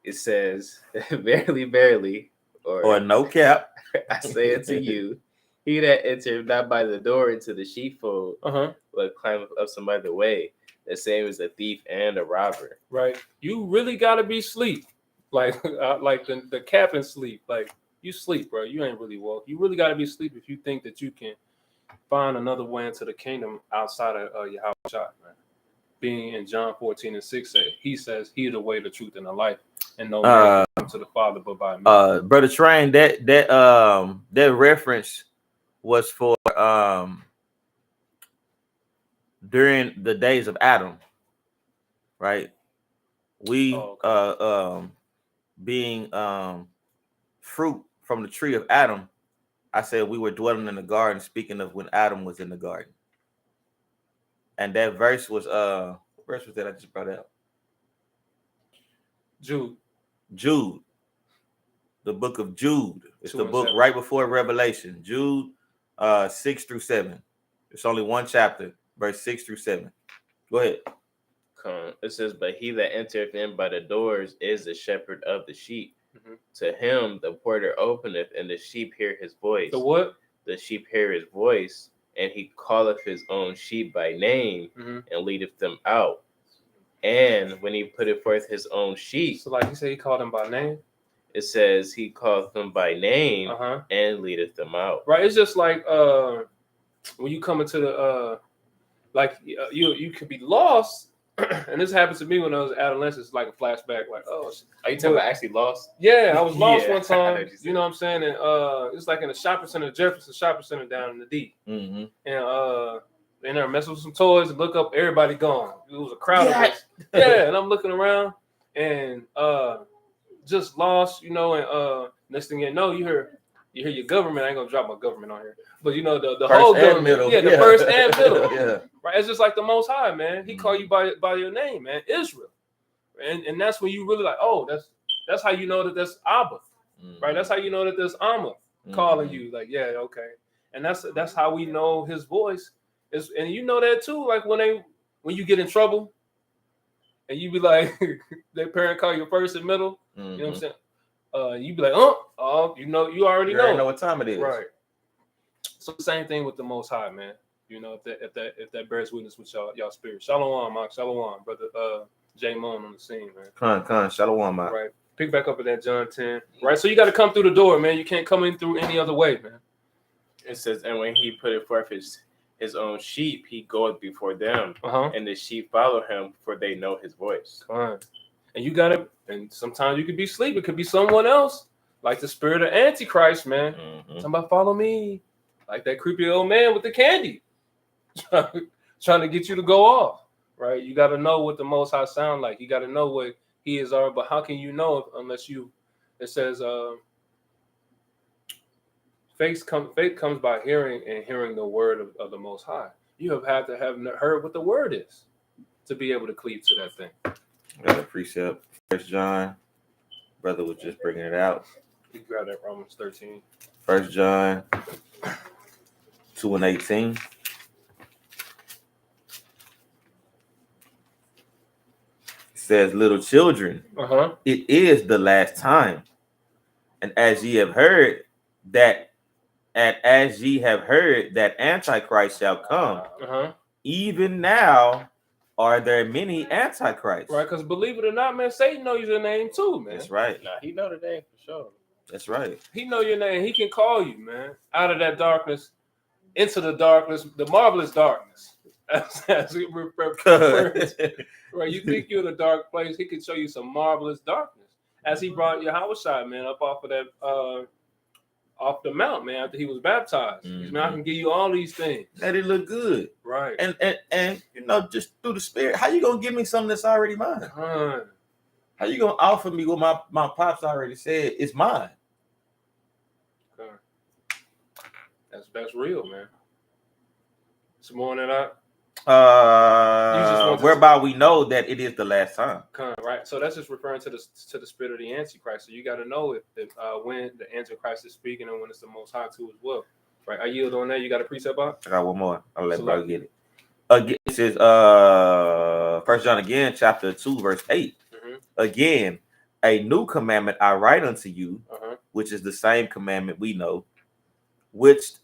It says, "Verily, verily," or no cap, I say it to you, he that entered not by the door into the sheepfold, will climb up some other way. The same as a thief and a robber. Right. You really gotta be sleep, like the captain sleep. Like you sleep, bro. You ain't really woke. You really gotta be asleep if you think that you can find another way into the kingdom outside of Yahushua, man. Being in John 14:6, he says, "He is the way, the truth, and the life, and no man can come to the Father but by me." Brother Train, that reference was for during the days of Adam, right? We being fruit from the tree of Adam. I said we were dwelling in the garden, speaking of when Adam was in the garden. And that verse was what verse was that I just brought out? Jude. The book of Jude. It's the book right before Revelation. Jude 6-7. It's only one chapter, verse 6-7. Go ahead. It says, "But he that entereth in by the doors is the shepherd of the sheep. To him the porter openeth, and the sheep hear his voice." The what? The sheep hear his voice, and he calleth his own sheep by name, and leadeth them out. And when he putteth forth his own sheep, so like you say, he called them by name. It says he calleth them by name and leadeth them out. Right. It's just like when you come into the you could be lost. And this happened to me when I was adolescent. It's like a flashback. Like, oh, are you talking about actually lost? Yeah, I was lost one time. You know what I'm saying? And it's like in a shopping center, Jefferson Shopping Center down in the D. And in there messing with some toys and look up, everybody gone. It was a crowd of us. Yeah, and I'm looking around and just lost, you know. And next thing you know, you hear your government. I ain't gonna drop my government on here, but you know the whole government, middle. Yeah, the first and middle. Yeah. Right, it's just like the Most High, man. He called you by your name, man, Israel, and that's when you really like, oh, that's how you know that that's Abba, right? That's how you know that there's Amma calling you, like, yeah, okay, and that's how we know His voice is, and you know that too, like when you get in trouble, and you be like, their parent call you first and middle. You know what I'm saying? You be like, you know, you already know what time it is. right? So the same thing with the Most High, man. You know, if that bears witness with y'all spirit. Shalom, Mark. Shalom, brother. J Mon on the scene, man. Khan, shalom, man. Right. Pick back up at that John 10. Right. So you got to come through the door, man. You can't come in through any other way, man. It says, and when he put it forth his own sheep, he goeth before them, and the sheep follow him, for they know his voice. And you got to, and sometimes you could be asleep. It could be someone else, like the spirit of Antichrist, man. Somebody follow me, like that creepy old man with the candy, trying to get you to go off. Right, you got to know what the Most High sound like. You got to know what He is. But how can you know unless you? It says, faith comes by hearing, and hearing the word of the Most High. You have had to have heard what the word is to be able to cleave to that thing. Got a precept. 1 John, brother was just bringing it out. You grab that Romans 13. 1 John 2:18. Says, little children, it is the last time. And as ye have heard that Antichrist shall come, even now are there many Antichrists. Right, because believe it or not, man, Satan knows your name too, man. That's right. Nah, he know the name for sure. That's right. He know your name. He can call you, man, out of that darkness, into the darkness, the marvelous darkness. As it refers. Right, you think you're in a dark place, he can show you some marvelous darkness. As he brought Yahushua, man, up off of that off the mount, man, after he was baptized. Man, I can give you all these things. That it look good. Right. And you know, just through the spirit, how you gonna give me something that's already mine? How you gonna offer me what my pops already said is mine? That's real, man. Some more than that. Whereby we know that it is the last time. Right, so that's just referring to the spirit of the Antichrist. So you got to know if when the Antichrist is speaking and when it's the Most High too as well. Right, I yield on that. You got a precept on? I got one more. I'll let brother get it. Again, it says 1 John again, chapter 2, verse 8. Again, a new commandment I write unto you, which is the same commandment we know, which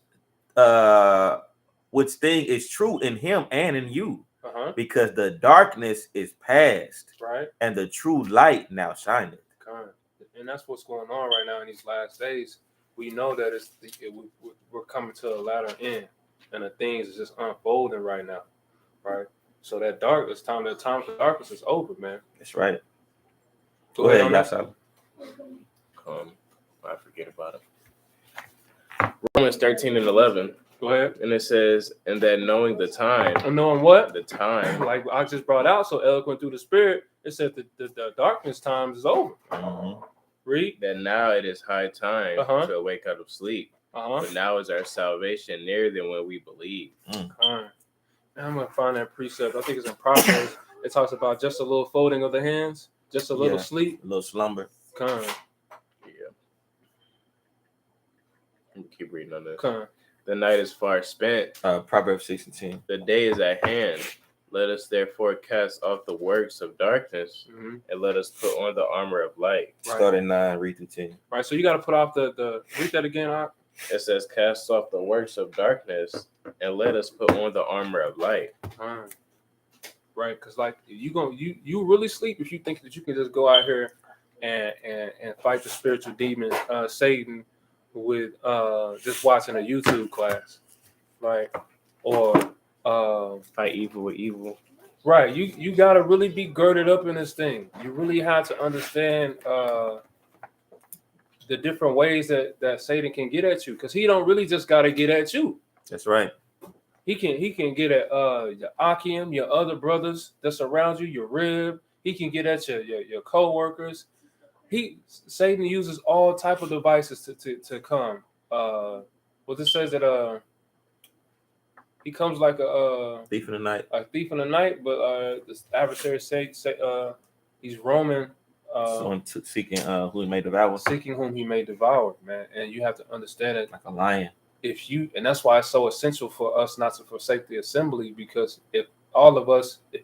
thing is true in him and in you, because the darkness is past, right, and the true light now shineth. And that's what's going on right now in these last days. We know that we're coming to a latter end, and the things is just unfolding right now, right? So that darkness time for darkness is over, man. That's right. Go ahead, Yasal. I forget about it. Romans 13:11. Go ahead. And it says, and that knowing the time. And knowing what? The time. Like I just brought out so eloquent through the spirit, it said the darkness times is over. Read. That now it is high time to awake out of sleep. But now is our salvation nearer than when we believe. I'm going to find that precept. I think it's in Proverbs. It talks about just a little folding of the hands, just a little sleep. A little slumber. Yeah. Keep reading on this. The night is far spent. Proverbs 6:10. The day is at hand. Let us therefore cast off the works of darkness, and let us put on the armor of light. Right. Start at 9, read through 10. Right, so you got to put off the read that again. It says, cast off the works of darkness, and let us put on the armor of light. Right, because like you really sleep if you think that you can just go out here and fight the spiritual demon, Satan, with just watching a YouTube class, right? Or fight evil with evil. Right. You gotta really be girded up in this thing. You really have to understand the different ways that Satan can get at you, because he don't really just gotta get at you. That's right. He can get at your Akim, your other brothers that's around you, your rib. He can get at your co-workers. Satan uses all type of devices to come. Well, this says that he comes like a thief in the night. A thief in the night, but the adversary say he's roaming. Seeking who he may devour. Seeking whom he may devour, man. And you have to understand it like a lion. And that's why it's so essential for us not to forsake the assembly, because if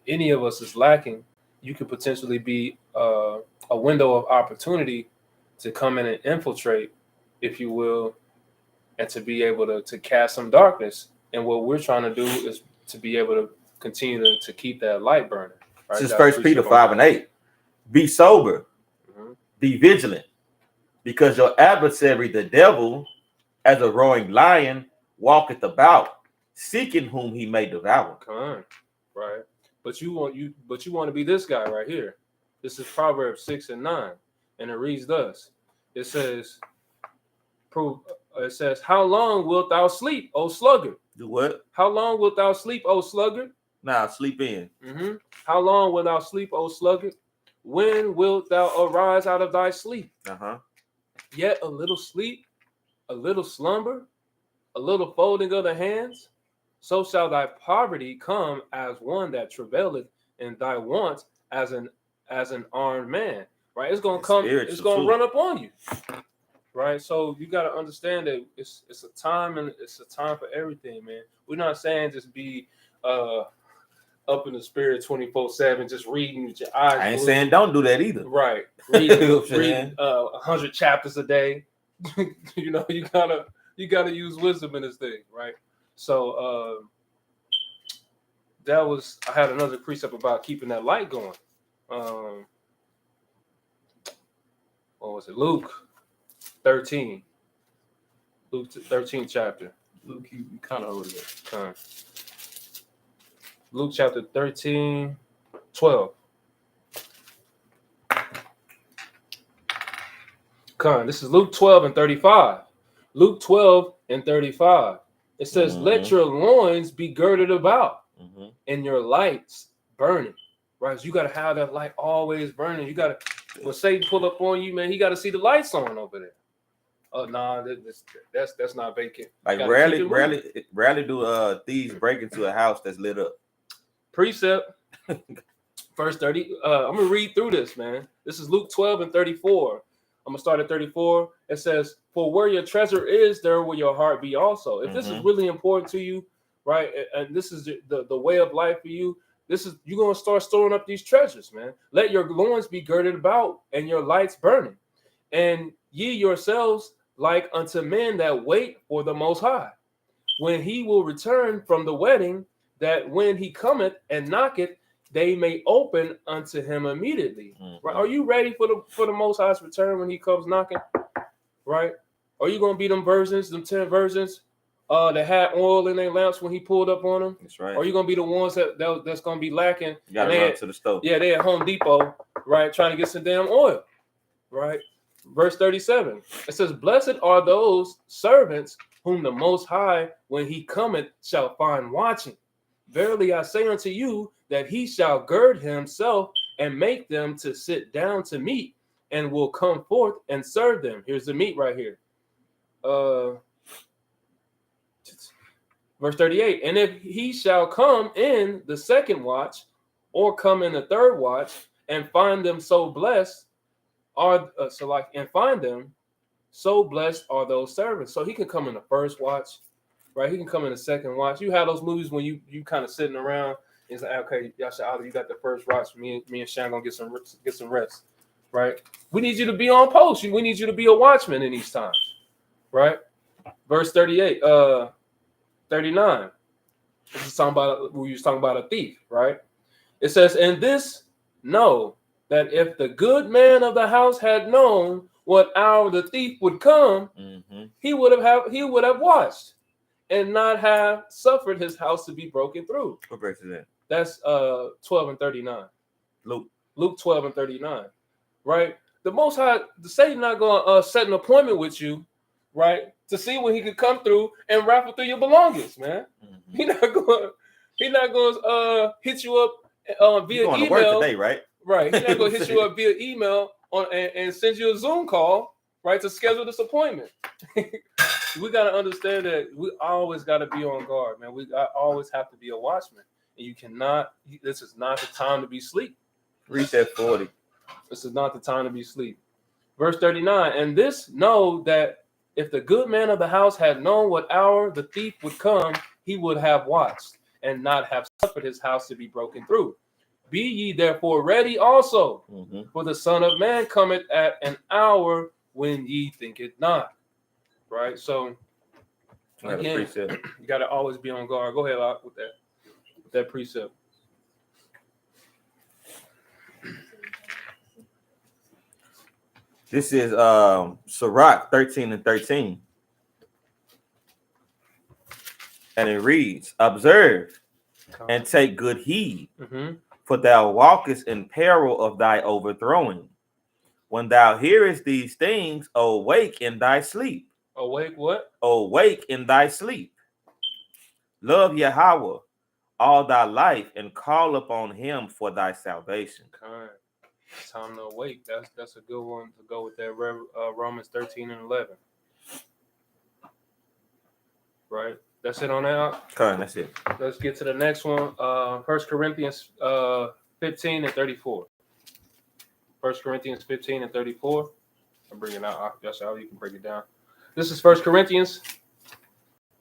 any of us is lacking you could potentially be a window of opportunity to come in and infiltrate, if you will, and to be able to cast some darkness. And what we're trying to do is to be able to continue to keep that light burning. Right? This is 1 Peter 5:8. Be sober, be vigilant, because your adversary, the devil, as a roaring lion, walketh about, seeking whom he may devour. Come on, right? But you want to be this guy right here. This is Proverbs 6:9, and it reads thus. It says, how long wilt thou sleep, O sluggard? Do what? How long wilt thou sleep, O sluggard? Now sleep in. How long wilt thou sleep, O sluggard? When wilt thou arise out of thy sleep? Yet a little sleep, a little slumber, a little folding of the hands, so shall thy poverty come as one that travaileth, and thy want as an armed man. Right? It's gonna come. It's gonna run up on you. Right? So you got to understand that it's a time, and it's a time for everything, man. We're not saying just be up in the spirit 24/7, just reading with your eyes. I ain't saying don't do that either. Right? Reading 100 chapters a day. You know, you gotta use wisdom in this thing, right? So I had another precept about keeping that light going. What was it? Luke 13. Luke 13 chapter. Luke, you kind of over there. Luke chapter 13, 12. This is Luke 12 and 35. Luke 12 and 35. It says, let your loins be girded about and your lights burning. Right? So you got to have that light always burning. You got to, when Satan pull up on you, man, he got to see the lights on over there. Oh, nah, that's not vacant. Like rarely do thieves break into a house that's lit up. Precept, verse 30. I'm gonna read through this, man. This is Luke 12 and 34. I'm gonna start at 34. It says, "For where your treasure is, there will your heart be also." If this is really important to you, right, and this is the way of life for you, you're gonna start storing up these treasures, man. Let your loins be girded about and your lights burning, and ye yourselves like unto men that wait for the Most High, when he will return from the wedding, that when he cometh and knocketh, they may open unto him immediately. Right? Are you ready for the Most High's return when he comes knocking? Right? Are you gonna be them 10 virgins that had oil in their lamps when he pulled up on them? That's right. Or are you gonna be the ones that's gonna be lacking? You gotta run to the stove. Yeah, they at Home Depot, right, trying to get some damn oil. Right? Verse 37. It says, blessed are those servants whom the Most High, when he cometh, shall find watching. Verily I say unto you, that he shall gird himself and make them to sit down to meat, and will come forth and serve them. Here's the meat right here. Verse 38. And if he shall come in the second watch, or come in the third watch, and find them so blessed, so blessed are those servants. So he can come in the first watch, right? He can come in the second watch. You have those movies when you kind of sitting around. It's like, okay, Yasha, you got the first watch. Me and Shan gonna get some rest, right? We need you to be on post. We need you to be a watchman in these times, right? Verse 38, 39. This is talking about, we was talking about a thief, right? It says, and this know that if the good man of the house had known what hour the thief would come, he would have watched and not have suffered his house to be broken through. What verse is that? That's 12 and 39. Luke 12 and 39. Right? The Most High, the Satan not gonna set an appointment with you, right, to see when he could come through and raffle through your belongings, man. He not gonna hit you up via email. To work today, right? Right. He's not gonna hit you up via email and send you a Zoom call, right, to schedule this appointment. We gotta understand that we always gotta be on guard, man. I always have to be a watchman. And you cannot, this is not the time to be asleep. Reset 40. This is not the time to be asleep. Verse 39, and this know that if the good man of the house had known what hour the thief would come, he would have watched and not have suffered his house to be broken through. Be ye therefore ready also, Mhm. for the Son of Man cometh at an hour when ye think it not. Right? So I had a again, precept. you got to always be on guard. Go ahead, Locke, with that precept. This is Sirach 13 and 13. And it reads, observe and take good heed, for thou walkest in peril of thy overthrowing. When thou hearest these things, awake in thy sleep. Awake what? Awake in thy sleep. Love Yahweh all thy life and call upon him for thy salvation. Okay. It's time to awake. That's a good one to go with that. Romans 13 and 11. Right? That's it on that. Okay, that's it. Let's get to the next one. 1 Corinthians 15 and 34. 1 Corinthians 15 and 34. I'm bringing out. That's how you can break it down. This is 1 Corinthians.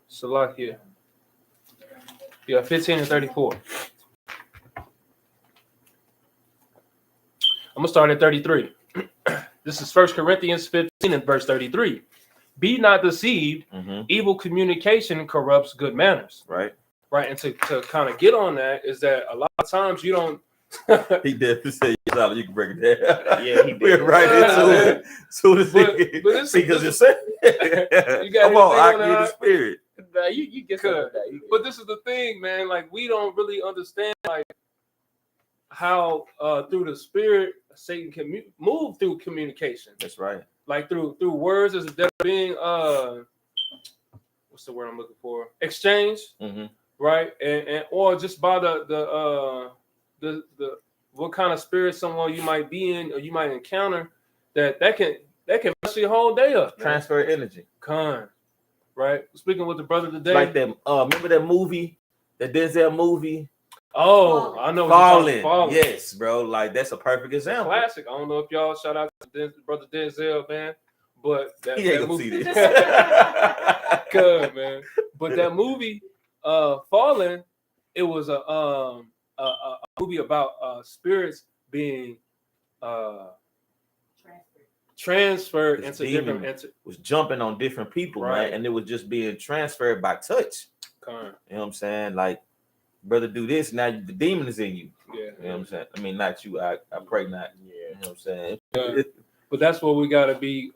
Salakia. Yeah, 15 and 34. I'm gonna start at 33. This is 1 Corinthians 15 and verse 33. Be not deceived, evil communication corrupts good manners. Right. Right. And to kind of get on that is that a lot of times you don't he did say you can break it down. Yeah, he did. We're right into it. Soon as because you said you got come on, I get the spirit. Nah, you get that. But this is the thing, man. Like we don't really understand like how through the spirit Satan can move through communication. That's right. Like through words as a being what's the word I'm looking for? Exchange, right? And or just by the what kind of spirit someone you might be in or you might encounter that can mess your whole day up. Transfer energy. Right? Speaking with the brother today. Like that remember that movie, that Denzel movie? Oh, I know. Fallen. Yes, bro. Like that's a perfect example. Classic. I don't know if y'all shout out to brother Denzel, man. But that movie, see this. Good, man. But that movie, Fallen, it was a movie about spirits being transferred into different. Was jumping on different people, right? Man, and it was just being transferred by touch. You know what I'm saying? Like, brother, do this. Now the demon is in you. Yeah. You know what I'm saying? I mean, not you. I pray not. Yeah. You know what I'm saying? Yeah. But that's what we got to be.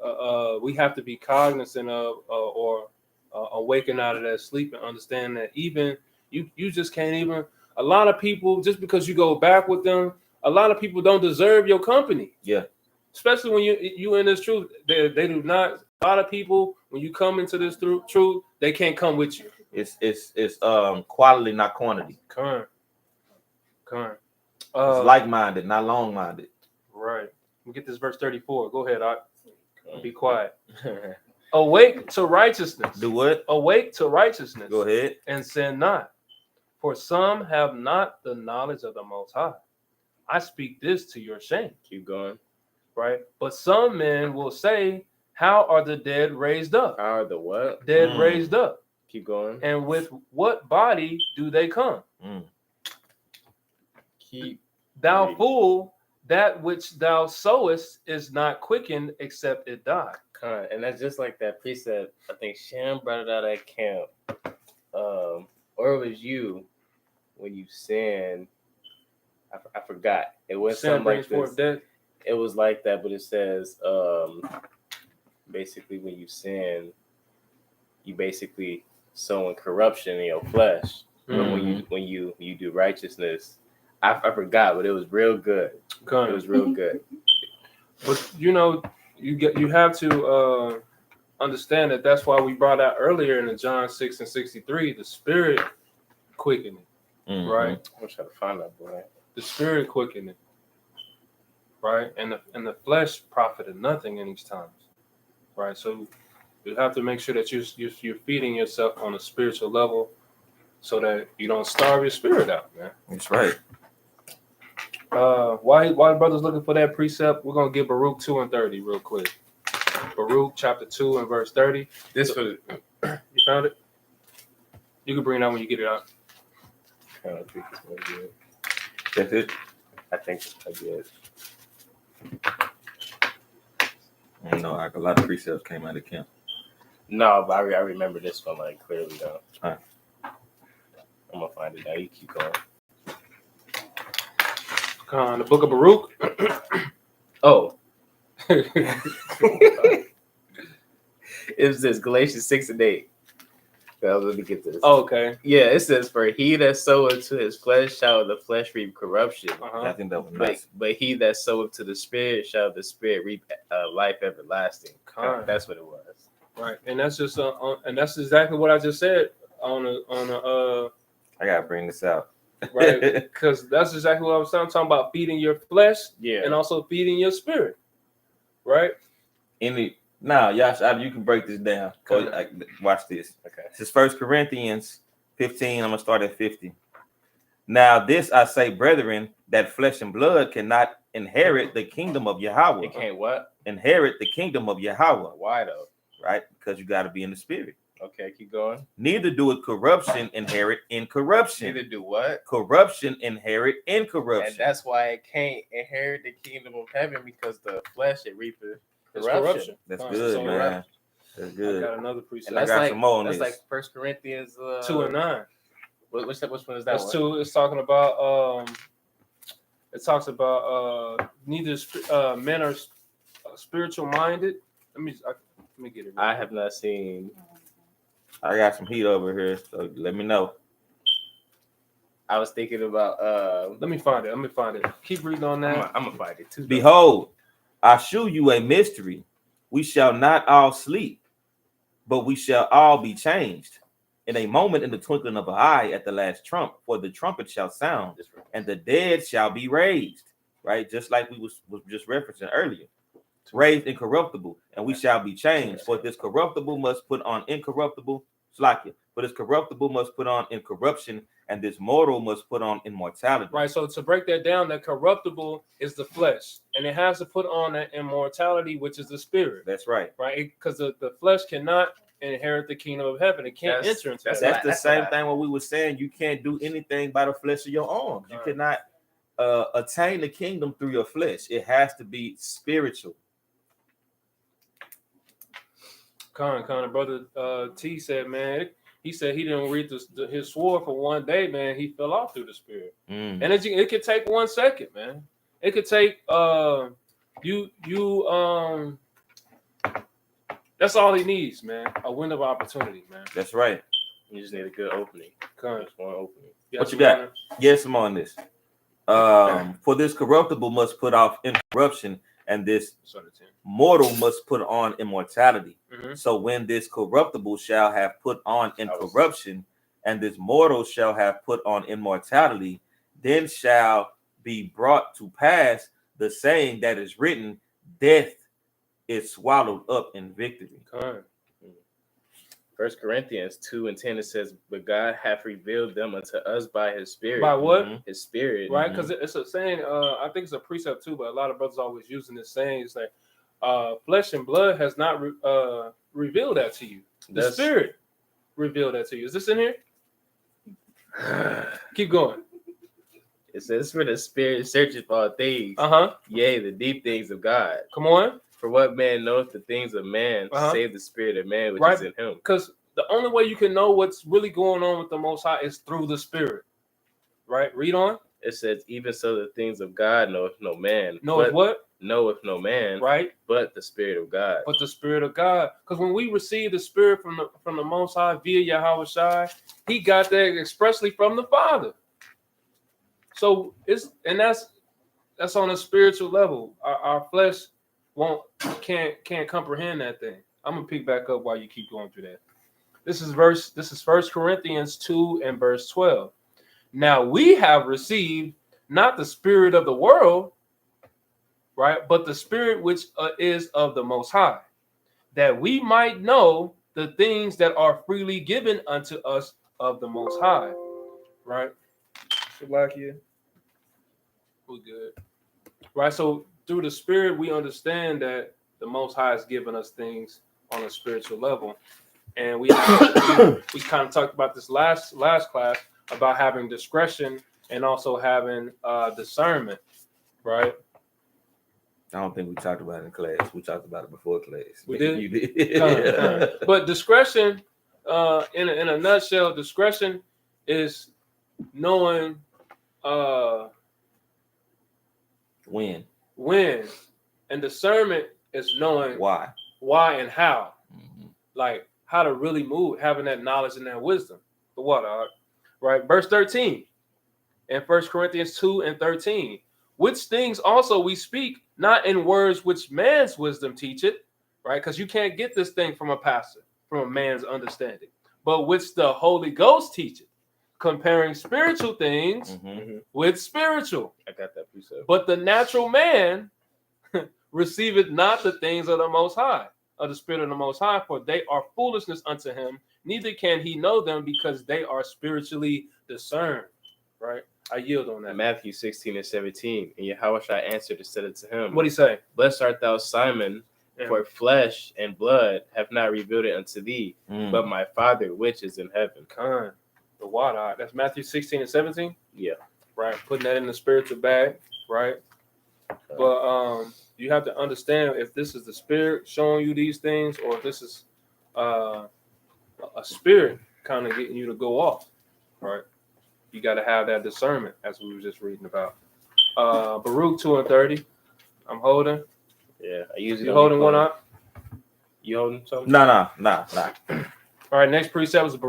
We have to be cognizant of, or awaken out of that sleep and understand that even you just can't even. A lot of people, just because you go back with them, a lot of people don't deserve your company. Yeah. Especially when you in this truth, they do not. A lot of people, when you come into this truth, they can't come with you. It's quality, not quantity. Current. It's like-minded, not long-minded. Right. We get this verse 34. Go ahead, be quiet. Awake to righteousness. Do what? Awake to righteousness. Go ahead. And sin not. For some have not the knowledge of the Most High. I speak this to your shame. Keep going. Right? But some men will say, how are the dead raised up? How are the what? Dead raised up. Keep going. And with what body do they come? Thou reading. Fool, that which thou sowest is not quickened except it die. And that's just like that precept. I think Shem brought it out at camp. Or it was you when you sinned. I forgot. It was something like this. It was like that, but it says basically when you sin, you basically sowing corruption in your flesh. But when you do righteousness, I forgot, but it was real good. It was real good. But you know, you have to understand that that's why we brought out earlier in the John 6 and 63 the spirit quickening, right? I'm trying to find that boy. The spirit quickening, right? And the flesh profited nothing in these times, right? So you have to make sure that you're feeding yourself on a spiritual level, so that you don't starve your spirit out, man. That's right. While brothers looking for that precept, we're gonna get Baruch 2 and 30 real quick. Baruch chapter 2 and verse 30. This for you found it? You can bring it out when you get it out. That's it. I think I did. Like a lot of precepts came out of camp. No, but I remember this one like clearly though. All right. I'm gonna find it now. You keep going. The Book of Baruch. Oh. It says Galatians 6:8. Well, let me get this. Oh, okay. Yeah, it says, "For he that soweth to his flesh shall the flesh reap corruption, I think that was nice. but he that soweth to the spirit shall the spirit reap life everlasting." That's what it was. Right, and that's just and that's exactly what I just said on I gotta bring this out. right, because that's exactly what I was talking about, feeding your flesh Yeah, and also feeding your spirit, right? Now, Yash, you can break this down. Watch this. okay. This is 1 Corinthians 15. I'm gonna start at 50. Now, this I say, brethren, that flesh and blood cannot inherit the kingdom of Yahweh. It can't what? Inherit the kingdom of Yahweh, Why though? right? Because you got to be in the spirit. Okay, keep going. Neither do it corruption inherit incorruption. Neither do what? Corruption inherit And incorruption. that's why it can't inherit the kingdom of heaven, because the flesh it reapeth It's corruption. That's Fine. good, So man. That's I good. got another precept. And that's got like some more on that's this. like 1 Corinthians 2 and 9. Which one is that? That's one? 2. It's talking about it talks about neither men are spiritual minded. Let me get it. I have not seen. I got some heat over here, so let me know. I was thinking about. Let me find it. Keep reading on that. I'm gonna find it too. Behold, I shew you a mystery. We shall not all sleep, but we shall all be changed. In a moment, in the twinkling of an eye, at the last trump, for the trumpet shall sound, and the dead shall be raised. Right, just like we was just referencing earlier. Raised incorruptible, and we shall be changed. For this corruptible must put on incorruptible. Slakia. For this corruptible must put on incorruption, and this mortal must put on immortality. Right. So to break that down, that corruptible is the flesh, and it has to put on that immortality, which is the spirit. That's right. Right, because the flesh cannot inherit the kingdom of heaven. It can't enter into that. That's the same thing what we were saying. You can't do anything by the flesh of your arms. You cannot attain the kingdom through your flesh. It has to be spiritual. Brother T said, man, he said he didn't read his sword for one day, man. He fell off through the spirit. And it could take 1 second, man. It could take that's all he needs, man. A window of opportunity, man. That's right. You just need a good opening. Just one opening. What you got? Yes, I'm on this. For this corruptible must put off incorruption, and this mortal must put on immortality. So when this corruptible shall have put on incorruption, and this mortal shall have put on immortality, then shall be brought to pass the saying that is written, death is swallowed up in victory. 1 Corinthians 2:10, it says, "But God hath revealed them unto us by His Spirit." By what? His Spirit, right? Because it's a saying. I think it's a precept too, but a lot of brothers always using this saying. It's like, flesh and blood has not revealed that to you. The Spirit revealed that to you. Is this in here? Keep going. It says, "For the Spirit searcheth all things, yea, the deep things of God." Come on. For what man knoweth the things of man, save the spirit of man which is in him. Because the only way you can know what's really going on with the Most High is through the Spirit. Right? Read on. It says, "Even so the things of God knoweth no man." Knoweth what? Knoweth no man. Right? But the Spirit of God. But the Spirit of God. Because when we receive the Spirit from the Most High via Yahweh Shai, He got that expressly from the Father. So that's on a spiritual level. Our flesh can't comprehend that thing. I'm gonna pick back up while you keep going through that. This is 1 Corinthians 2 and verse 12. Now we have received not the spirit of the world, right, but the Spirit which is of the Most High, that we might know the things that are freely given unto us of the Most High. Right? Shalakia. We good. Right. So through the Spirit, we understand that the Most High has given us things on a spiritual level, and we kind of talked about this last class about having discretion and also having discernment. right? I don't think we talked about it in class. We talked about it before class. We did? You did. Kind. But discretion, in a nutshell, discretion is knowing When? and discernment is knowing Why? and how, Mm-hmm. like how to really move, having that knowledge and that wisdom. The what, right? Verse 13 in 1 Corinthians 2:13. Which things also we speak, not in words which man's wisdom teacheth, right? Because you can't get this thing from a pastor, from a man's understanding, but which the Holy Ghost teacheth, comparing spiritual things with spiritual. I got that precept. But the natural man receiveth not the things of the Most High, of the Spirit of the Most High, for they are foolishness unto him, neither can he know them because they are spiritually discerned, right? I yield on that. Matthew 16:17. And Yahushua answered and said unto him, What do you say? Blessed art thou, Simon, for flesh and blood have not revealed it unto thee, but my Father which is in heaven. Kind. The water. That's Matthew 16:17. Yeah. Right. Putting that in the spiritual bag. Right. But you have to understand if this is the Spirit showing you these things, or if this is a spirit kind of getting you to go off. Right. You got to have that discernment, as we were just reading about. Baruch 2:30. I'm holding. Yeah. I usually You holding one up? You holding something? No. All right. Next precept was